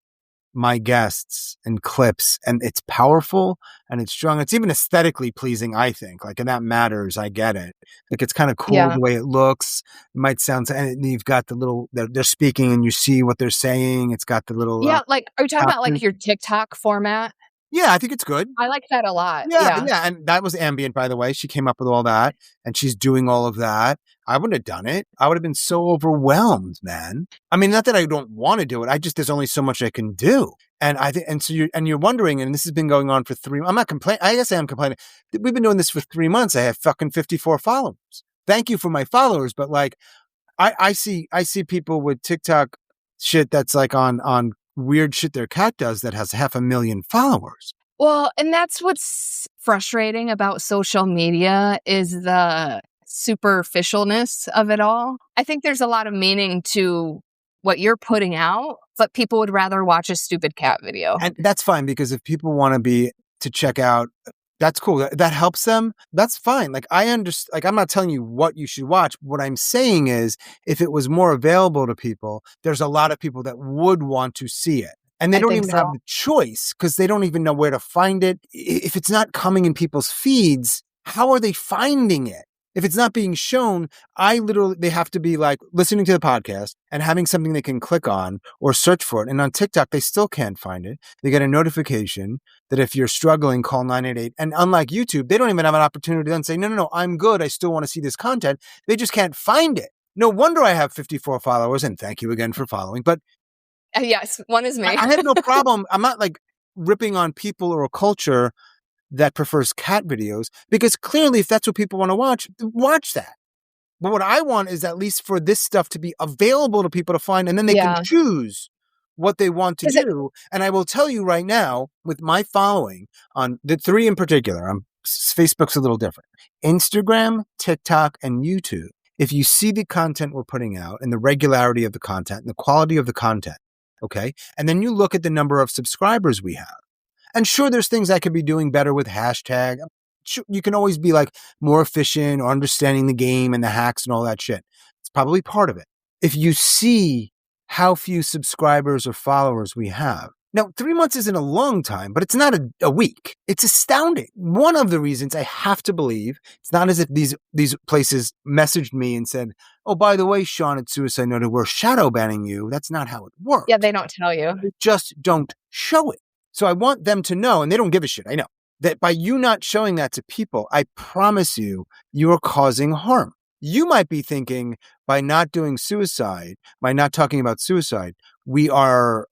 my guests and clips, and it's powerful and it's strong. It's even aesthetically pleasing, I think. Like, and that matters. I get it. Like, it's kind of cool the way it looks. It might sound, and you've got the little, they're speaking and you see what they're saying. It's got the little. Yeah. Like, are you talking about like your TikTok format? Yeah, I think it's good. I like that a lot. Yeah. And that was ambient, by the way. She came up with all that and she's doing all of that. I wouldn't have done it. I would have been so overwhelmed, man. I mean, not that I don't want to do it. There's only so much I can do. And I think, and so you're wondering, and this has been going on for 3 months. I'm not complaining. I guess I am complaining. We've been doing this for 3 months. I have fucking 54 followers. Thank you for my followers. But like, I see people with TikTok shit that's like on weird shit their cat does that has 500,000 followers. Well, and that's what's frustrating about social media is the superficialness of it all. I think there's a lot of meaning to what you're putting out, but people would rather watch a stupid cat video. And that's fine, because if people want to check out, that's cool. That helps them. That's fine. Like, I understand. Like, I'm not telling you what you should watch. What I'm saying is, if it was more available to people, there's a lot of people that would want to see it. And they don't even have the choice because they don't even know where to find it. If it's not coming in people's feeds, how are they finding it? If it's not being shown, they have to be like listening to the podcast and having something they can click on or search for it. And on TikTok, they still can't find it. They get a notification that if you're struggling, call 988. And unlike YouTube, they don't even have an opportunity to then say, no, I'm good. I still want to see this content. They just can't find it. No wonder I have 54 followers, and thank you again for following. But yes, one is me. I have no problem. I'm not like ripping on people or a culture that prefers cat videos, because clearly if that's what people want to watch that. But what I want is at least for this stuff to be available to people to find, and then they can choose what they want to do. And I will tell you right now, with my following on the 3 in particular, Facebook's a little different. Instagram, TikTok, and YouTube. if you see the content we're putting out and the regularity of the content and the quality of the content, okay, and then you look at the number of subscribers we have, and sure, there's things I could be doing better with hashtag. Sure, you can always be like more efficient or understanding the game and the hacks and all that shit. It's probably part of it. If you see how few subscribers or followers we have, now 3 months isn't a long time, but it's not a week. It's astounding. One of the reasons I have to believe, it's not as if these places messaged me and said, oh, by the way, Sean at Suicide Noted, we're shadow banning you. That's not how it works. Yeah, they don't tell you. They just don't show it. So I want them to know, and they don't give a shit, I know, that by you not showing that to people, I promise you, you are causing harm. You might be thinking by not doing suicide, by not talking about suicide, we are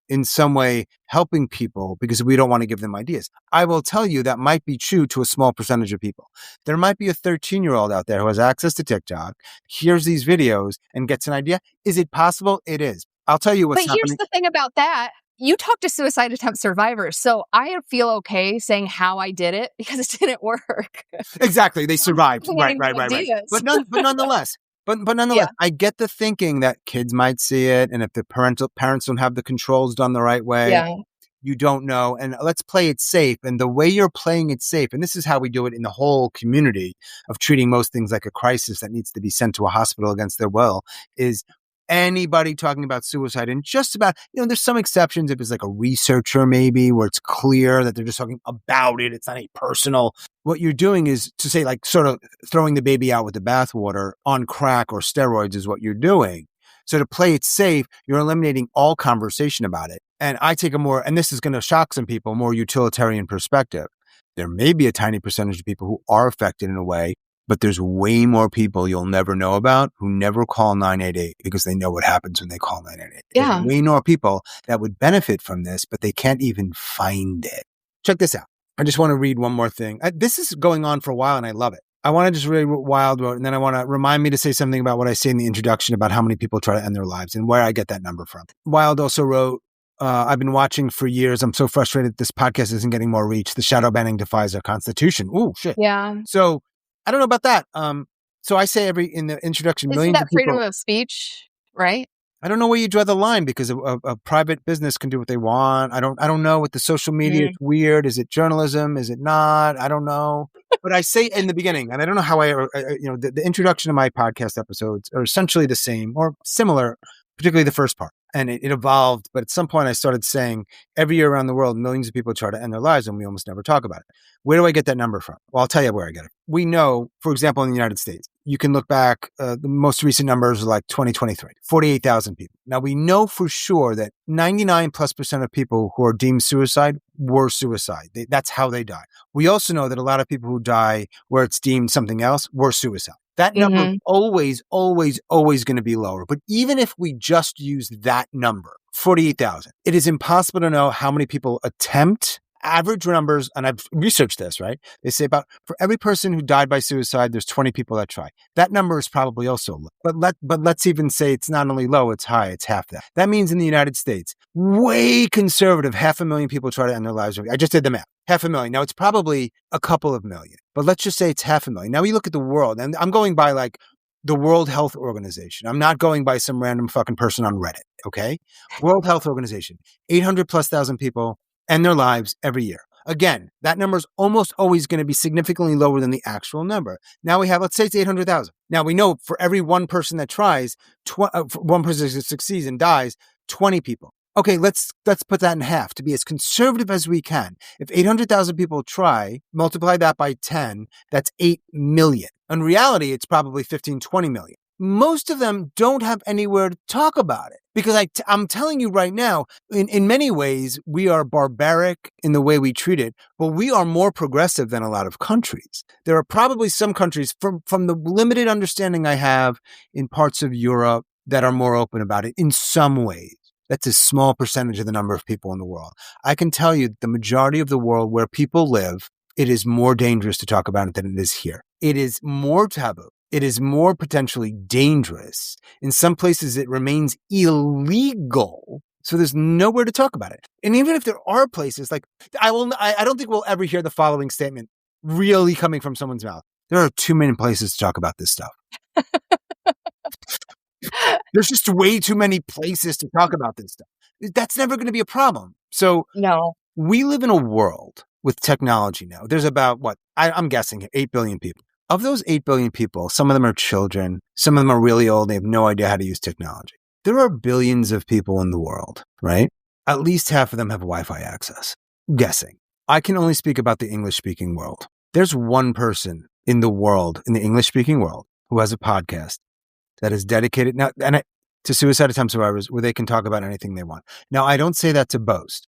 in some way helping people because we don't want to give them ideas. I will tell you that might be true to a small percentage of people. There might be a 13-year-old out there who has access to TikTok, hears these videos, and gets an idea. Is it possible? It is. I'll tell you what's happening. But here's the thing about that. You talk to suicide attempt survivors, so I feel okay saying how I did it because it didn't work. Exactly. They survived. Right. But nonetheless, Yeah. I get the thinking that kids might see it. And if the parents don't have the controls done the right way, you don't know. And let's play it safe. And the way you're playing it safe, and this is how we do it in the whole community of treating most things like a crisis that needs to be sent to a hospital against their will, is anybody talking about suicide, and just about, there's some exceptions if it's like a researcher maybe where it's clear that they're just talking about it. It's not a personal. What you're doing is to say, like, sort of throwing the baby out with the bathwater on crack or steroids is what you're doing. So to play it safe, you're eliminating all conversation about it. And I take and this is going to shock some people, more utilitarian perspective. There may be a tiny percentage of people who are affected in a way, but there's way more people you'll never know about who never call 988 because they know what happens when they call 988. Yeah. There's way more people that would benefit from this, but they can't even find it. Check this out. I just want to read one more thing. This is going on for a while and I love it. I want to just read what Wild wrote, and then I want to remind me to say something about what I say in the introduction about how many people try to end their lives and where I get that number from. Wild also wrote, I've been watching for years. I'm so frustrated this podcast isn't getting more reach. The shadow banning defies our constitution. Ooh, shit. Yeah. So I don't know about that. So I say in the introduction, Isn't millions that of people, freedom of speech, right? I don't know where you draw the line because a private business can do what they want. I don't know with the social media. It's weird. Is it journalism? Is it not? I don't know. But I say in the beginning, and I don't know how the introduction of my podcast episodes are essentially the same or similar, particularly the first part. And it evolved. But at some point I started saying every year around the world, millions of people try to end their lives and we almost never talk about it. Where do I get that number from? Well, I'll tell you where I get it. We know, for example, in the United States, you can look back, the most recent numbers are like 2023, 48,000 people. Now we know for sure that 99+% of people who are deemed suicide were suicide. That's how they die. We also know that a lot of people who die where it's deemed something else were suicide. That number is always going to be lower. But even if we just use that number, 48,000, it is impossible to know how many people attempt. Average numbers, and I've researched this, right? They say for every person who died by suicide, there's 20 people that try. That number is probably also low. But let's even say it's not only low, it's high. It's half that. That means in the United States, way conservative, 500,000 people try to end their lives. I just did the math. 500,000. Now it's probably a couple of million, but let's just say it's 500,000. Now we look at the world, and I'm going by like the World Health Organization. I'm not going by some random fucking person on Reddit. Okay. World Health Organization, 800,000+ people end their lives every year. Again, that number is almost always going to be significantly lower than the actual number. Now we have, let's say it's 800,000. Now we know for every one person that tries, one person that succeeds and dies, 20 people. Okay, let's put that in half to be as conservative as we can. If 800,000 people try, multiply that by 10, that's 8 million. In reality, it's probably 15, 20 million. Most of them don't have anywhere to talk about it because I'm telling you right now, in many ways, we are barbaric in the way we treat it, but we are more progressive than a lot of countries. There are probably some countries from the limited understanding I have in parts of Europe that are more open about it in some ways. That's a small percentage of the number of people in the world. I can tell you that the majority of the world where people live, it is more dangerous to talk about it than it is here. It is more taboo. It is more potentially dangerous. In some places, it remains illegal. So there's nowhere to talk about it. And even if there are places, like I don't think we'll ever hear the following statement really coming from someone's mouth. There are too many places to talk about this stuff. There's just way too many places to talk about this stuff. That's never going to be a problem. So no, we live in a world with technology now. There's about I'm guessing 8 billion people. Of those 8 billion people, some of them are children. Some of them are really old. They have no idea how to use technology. There are billions of people in the world, right? At least half of them have Wi-Fi access. Guessing. I can only speak about the English-speaking world. There's one person in the world, in the English-speaking world, who has a podcast that is dedicated to suicide attempt survivors where they can talk about anything they want. Now, I don't say that to boast.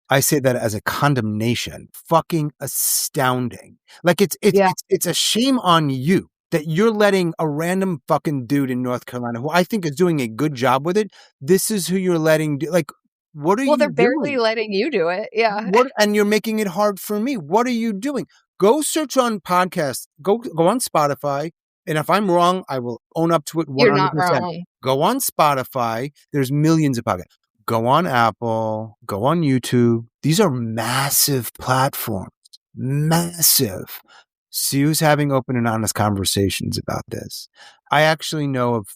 I say that as a condemnation. Fucking astounding. Like it's a shame on you that you're letting a random fucking dude in North Carolina who I think is doing a good job with it. This is who you're letting do. Like, what are you doing? Well, they're barely letting you do it. Yeah. And you're making it hard for me. What are you doing? Go search on podcasts. Go on Spotify. And if I'm wrong, I will own up to it 100%. You're not wrong. Go on Spotify. There's millions of podcasts. Go on Apple. Go on YouTube. These are massive platforms. Massive. See who's having open and honest conversations about this. I actually know of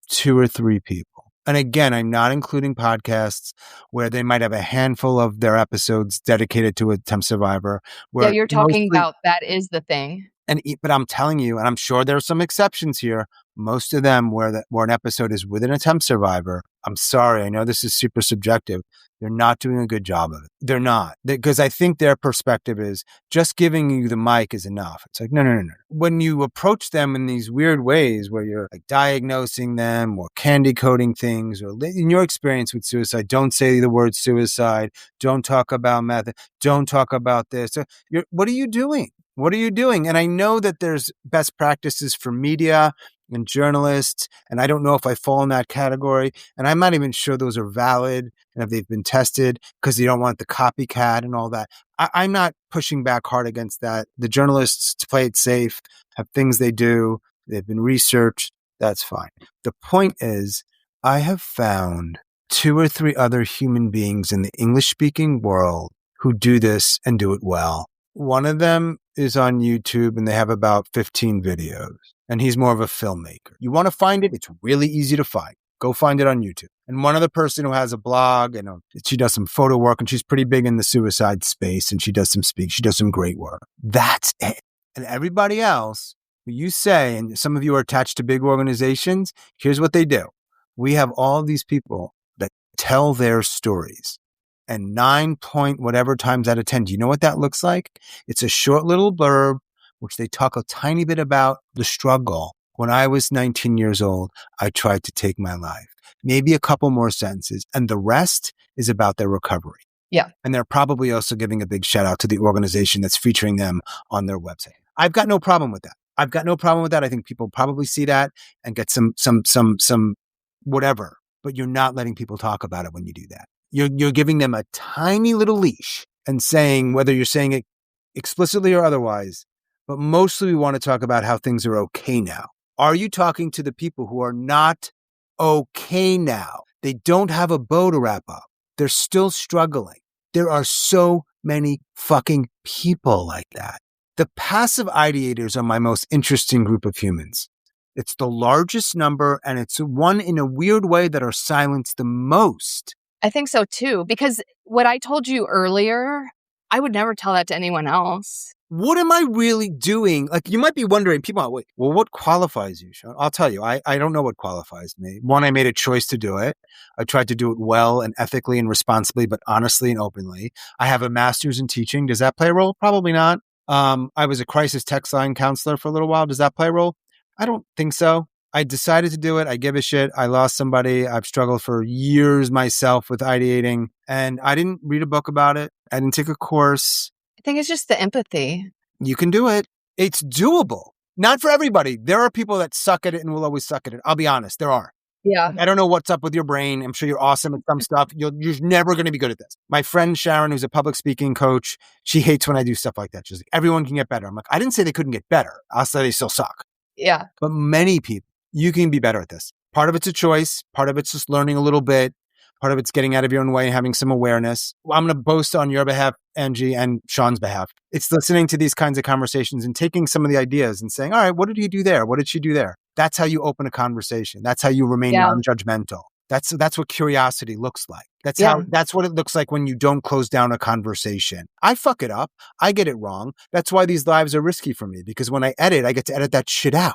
2 or 3 people. And again, I'm not including podcasts where they might have a handful of their episodes dedicated to a attempt survivor. Yeah, you're talking about that is the thing. But I'm telling you, and I'm sure there are some exceptions here, most of them where an episode is with an attempt survivor, I'm sorry, I know this is super subjective. They're not doing a good job of it. They're not. Because I think their perspective is just giving you the mic is enough. It's like, no. When you approach them in these weird ways where you're like diagnosing them or candy coating things, or in your experience with suicide, don't say the word suicide. Don't talk about method. Don't talk about this. What are you doing? What are you doing? And I know that there's best practices for media and journalists, and I don't know if I fall in that category, and I'm not even sure those are valid and if they've been tested because you don't want the copycat and all that. I'm not pushing back hard against that. The journalists play it safe, have things they do, they've been researched, that's fine. The point is, I have found 2 or 3 other human beings in the English-speaking world who do this and do it well. One of them is on YouTube and they have about 15 videos. And he's more of a filmmaker. You want to find it? It's really easy to find. Go find it on YouTube. And one other person who has a blog and she does some photo work and she's pretty big in the suicide space and she does some great work. That's it. And everybody else who you say, and some of you are attached to big organizations, here's what they do. We have all these people that tell their stories. And 9 point whatever times out of 10, do you know what that looks like? It's a short little blurb, which they talk a tiny bit about the struggle. When I was 19 years old, I tried to take my life. Maybe a couple more sentences. And the rest is about their recovery. Yeah. And they're probably also giving a big shout out to the organization that's featuring them on their website. I've got no problem with that. I think people probably see that and get some whatever. But you're not letting people talk about it when you do that. You're giving them a tiny little leash and saying, whether you're saying it explicitly or otherwise, but mostly we want to talk about how things are okay now. Are you talking to the people who are not okay now? They don't have a bow to wrap up. They're still struggling. There are so many fucking people like that. The passive ideators are my most interesting group of humans. It's the largest number, and it's one in a weird way that are silenced the most. I think so too, because what I told you earlier, I would never tell that to anyone else. What am I really doing? Like, you might be wondering, people, wait, well, what qualifies you, Sean? I'll tell you, I don't know what qualifies me. One, I made a choice to do it. I tried to do it well and ethically and responsibly, but honestly and openly. I have a master's in teaching. Does that play a role? Probably not. I was a crisis text line counselor for a little while. Does that play a role? I don't think so. I decided to do it. I give a shit. I lost somebody. I've struggled for years myself with ideating, and I didn't read a book about it. I didn't take a course. I think it's just the empathy. You can do it. It's doable. Not for everybody. There are people that suck at it and will always suck at it. I'll be honest. There are. Yeah. I don't know what's up with your brain. I'm sure you're awesome at some stuff. You're never going to be good at this. My friend Sharon, who's a public speaking coach, she hates when I do stuff like that. She's like, everyone can get better. I'm like, I didn't say they couldn't get better. I'll say they still suck. Yeah. But many people, you can be better at this. Part of it's a choice. Part of it's just learning a little bit. Part of it's getting out of your own way and having some awareness. I'm going to boast on your behalf, Angie, and Sean's behalf. It's listening to these kinds of conversations and taking some of the ideas and saying, all right, what did he do there? What did she do there? That's how you open a conversation. That's how you remain non-judgmental. That's what curiosity looks like. That's what it looks like when you don't close down a conversation. I fuck it up. I get it wrong. That's why these lives are risky for me, because when I edit, I get to edit that shit out.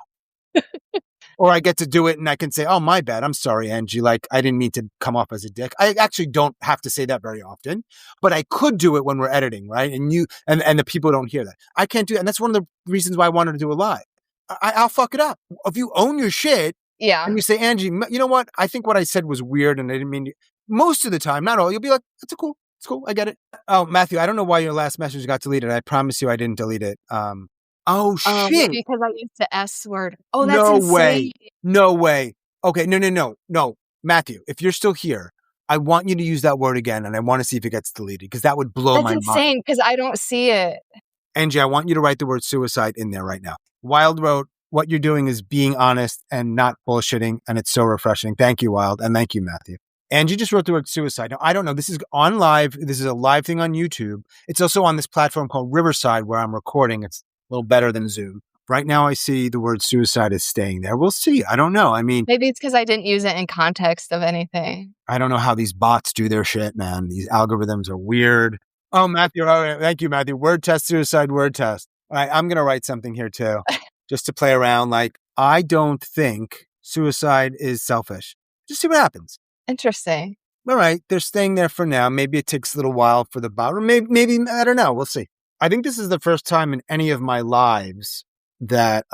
Or I get to do it and I can say, oh, my bad. I'm sorry, Angie. Like, I didn't mean to come off as a dick. I actually don't have to say that very often, but I could do it when we're editing, right? And and the people don't hear that. I can't do that. And that's one of the reasons why I wanted to do a live. I'll fuck it up. If you own your shit and you say, Angie, you know what? I think what I said was weird and I didn't mean to. Most of the time, not all, you'll be like, it's cool. It's cool. I get it. Oh, Matthew, I don't know why your last message got deleted. I promise you I didn't delete it. Oh, shit. Maybe because I used the S word. Oh, that's insane. No way. Okay, no. Matthew, if you're still here, I want you to use that word again, and I want to see if it gets deleted, because that would blow my mind. That's insane, because I don't see it. Angie, I want you to write the word suicide in there right now. Wild wrote, what you're doing is being honest and not bullshitting, and it's so refreshing. Thank you, Wild, and thank you, Matthew. Angie just wrote the word suicide. Now, I don't know. This is on live. This is a live thing on YouTube. It's also on this platform called Riverside where I'm recording. It's a little better than Zoom. Right now, I see the word suicide is staying there. We'll see. I don't know. I mean, maybe it's because I didn't use it in context of anything. I don't know how these bots do their shit, man. These algorithms are weird. Oh, Matthew. All right. Thank you, Matthew. Word test, suicide, word test. All right. I'm going to write something here too, just to play around. Like, I don't think suicide is selfish. Just see what happens. Interesting. All right. They're staying there for now. Maybe it takes a little while for the bot, or maybe, I don't know. We'll see. I think this is the first time in any of my lives that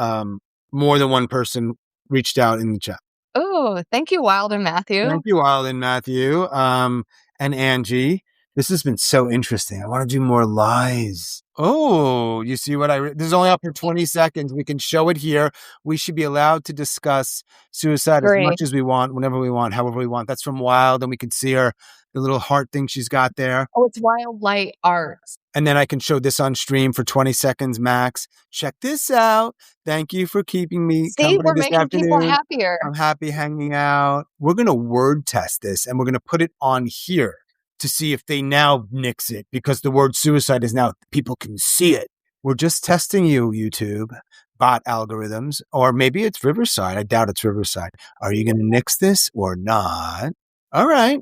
more than one person reached out in the chat. Oh, thank you, Wild and Matthew. Thank you, Wild and Matthew. And Angie. This has been so interesting. I want to do more lives. Oh, you see what this is only up for 20 seconds. We can show it here. We should be allowed to discuss suicide as much as we want, whenever we want, however we want. That's from Wild, and we can see her, the little heart thing she's got there. Oh, it's Wild Light Art. And then I can show this on stream for 20 seconds max. Check this out. Thank you for keeping me company we're this making afternoon. People happier. I'm happy hanging out. We're going to word test this, and we're going to put it on here to see if they now nix it, because the word suicide is now, people can see it. We're just testing you, YouTube bot algorithms, or maybe it's Riverside. I doubt it's Riverside. Are you going to nix this or not? All right.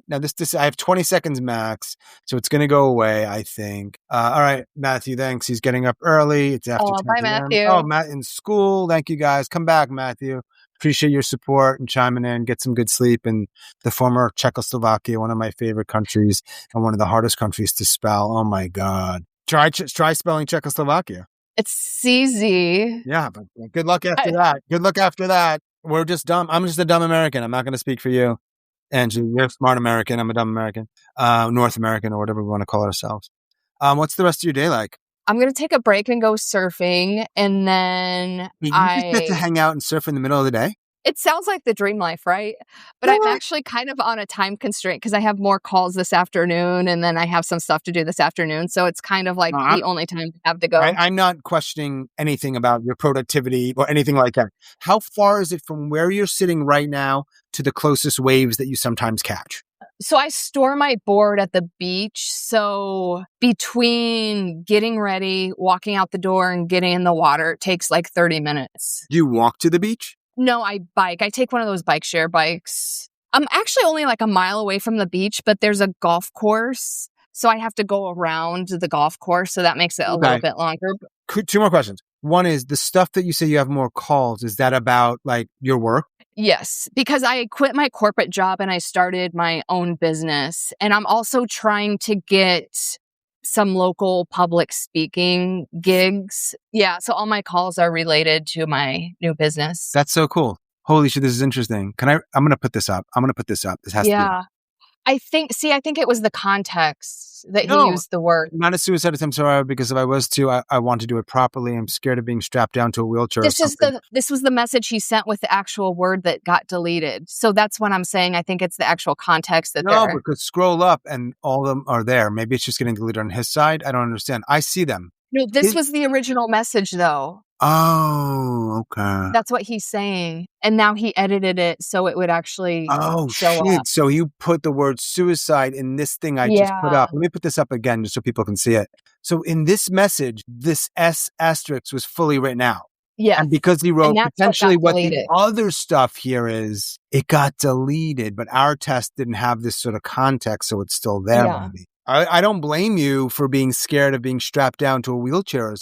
Now this I have 20 seconds max, so it's going to go away, I think. All right, Matthew, thanks. He's getting up early. It's after 10 bye, Matthew. Oh, Matt in school. Thank you, guys. Come back, Matthew. Appreciate your support and chiming in. Get some good sleep in the former Czechoslovakia, one of my favorite countries and one of the hardest countries to spell. Oh my God. Try spelling Czechoslovakia. It's easy. Yeah, but good luck after that. Good luck after that. We're just dumb. I'm just a dumb American. I'm not going to speak for you. Angie, you're a smart American. I'm a dumb American. North American, or whatever we want to call ourselves. What's the rest of your day like? I'm going to take a break and go surfing, and then you just get to hang out and surf in the middle of the day? It sounds like the dream life, right? But I'm actually kind of on a time constraint because I have more calls this afternoon, and then I have some stuff to do this afternoon. So it's kind of like the only time I have to go. I'm not questioning anything about your productivity or anything like that. How far is it from where you're sitting right now to the closest waves that you sometimes catch? So I store my board at the beach. So between getting ready, walking out the door, and getting in the water, it takes like 30 minutes. Do you walk to the beach? No, I bike. I take one of those bike share bikes. I'm actually only like a mile away from the beach, but there's a golf course. So I have to go around the golf course. So that makes it a little bit longer. Two more questions. One is, the stuff that you say you have more calls, is that about like your work? Yes, because I quit my corporate job and I started my own business. And I'm also trying to get some local public speaking gigs. Yeah, so all my calls are related to my new business. That's so cool. Holy shit, this is interesting. I'm going to put this up. This has to be. I think it was the context that he used the word. Not a suicide attempt, sorry, because if I was to, I want to do it properly. I'm scared of being strapped down to a wheelchair. This was the message he sent with the actual word that got deleted. So that's what I'm saying. I think it's the actual context that because scroll up and all of them are there. Maybe it's just getting deleted on his side. I don't understand. I see them. No, this was the original message, though. Oh, okay. That's what he's saying. And now he edited it so it would actually show up. So you put the word suicide in this thing I just put up. Let me put this up again just so people can see it. So in this message, this S asterisk was fully written out. Yes. And because he wrote potentially what the other stuff here is, it got deleted, but our test didn't have this sort of context, so it's still there. Yeah. I don't blame you for being scared of being strapped down to a wheelchair.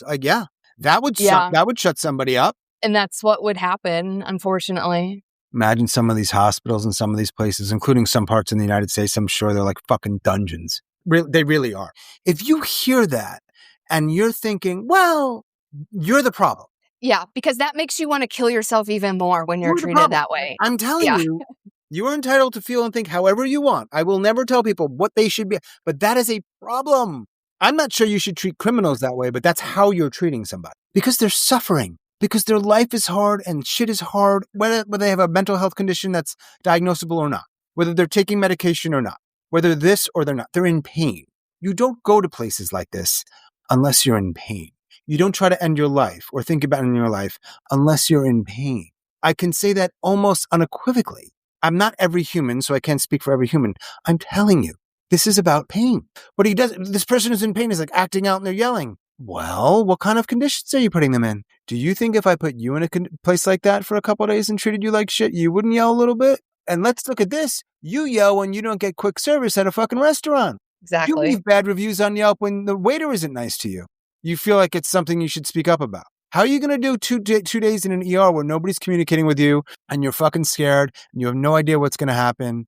That would shut somebody up. And that's what would happen, unfortunately. Imagine some of these hospitals and some of these places, including some parts in the United States, I'm sure they're like fucking dungeons. They really are. If you hear that and you're thinking, well, you're the problem. Yeah, because that makes you want to kill yourself even more when you're treated that way. I'm telling you, you are entitled to feel and think however you want. I will never tell people what they should be, but that is a problem. I'm not sure you should treat criminals that way, but that's how you're treating somebody. Because they're suffering. Because their life is hard and shit is hard, whether they have a mental health condition that's diagnosable or not, whether they're taking medication or not, whether this or they're not. They're in pain. You don't go to places like this unless you're in pain. You don't try to end your life or think about ending your life unless you're in pain. I can say that almost unequivocally. I'm not every human, so I can't speak for every human. I'm telling you, this is about pain. But this person who's in pain is like acting out and they're yelling. Well, what kind of conditions are you putting them in? Do you think if I put you in a place like that for a couple of days and treated you like shit, you wouldn't yell a little bit? And let's look at this. You yell when you don't get quick service at a fucking restaurant. Exactly. You leave bad reviews on Yelp when the waiter isn't nice to you. You feel like it's something you should speak up about. How are you going to do 2 days in an ER where nobody's communicating with you and you're fucking scared and you have no idea what's going to happen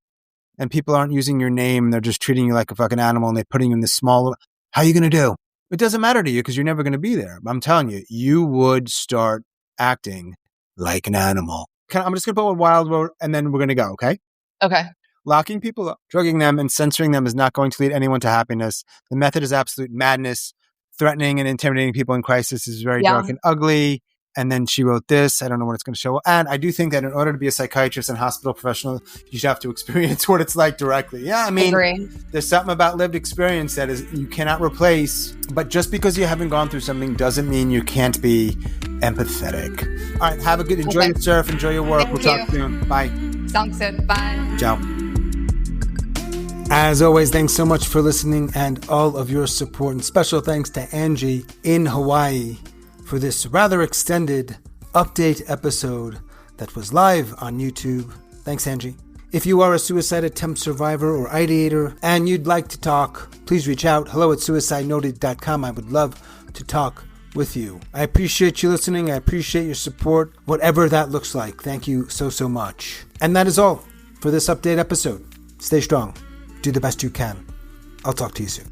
and people aren't using your name and they're just treating you like a fucking animal and they're putting you in this small... How are you going to do? It doesn't matter to you because you're never going to be there. I'm telling you, you would start acting like an animal. I'm just going to put a wild word and then we're going to go, okay? Okay. Locking people up, drugging them, and censoring them is not going to lead anyone to happiness. The method is absolute madness. Threatening and intimidating people in crisis is very dark and ugly. And then she wrote this. I don't know what it's going to show. And I do think that in order to be a psychiatrist and hospital professional, you should have to experience what it's like directly. Yeah, I mean, there's something about lived experience that is you cannot replace. But just because you haven't gone through something doesn't mean you can't be empathetic. All right, have a good, enjoy your surf, enjoy your work. We'll talk soon. Bye. Sounds good. Bye. Ciao. As always, thanks so much for listening and all of your support. And special thanks to Angie in Hawaii for this rather extended update episode that was live on YouTube. Thanks, Angie. If you are a suicide attempt survivor or ideator and you'd like to talk, please reach out. hello@suicidenoted.com. I would love to talk with you. I appreciate you listening. I appreciate your support, whatever that looks like. Thank you so much. And that is all for this update episode. Stay strong. Do the best you can. I'll talk to you soon.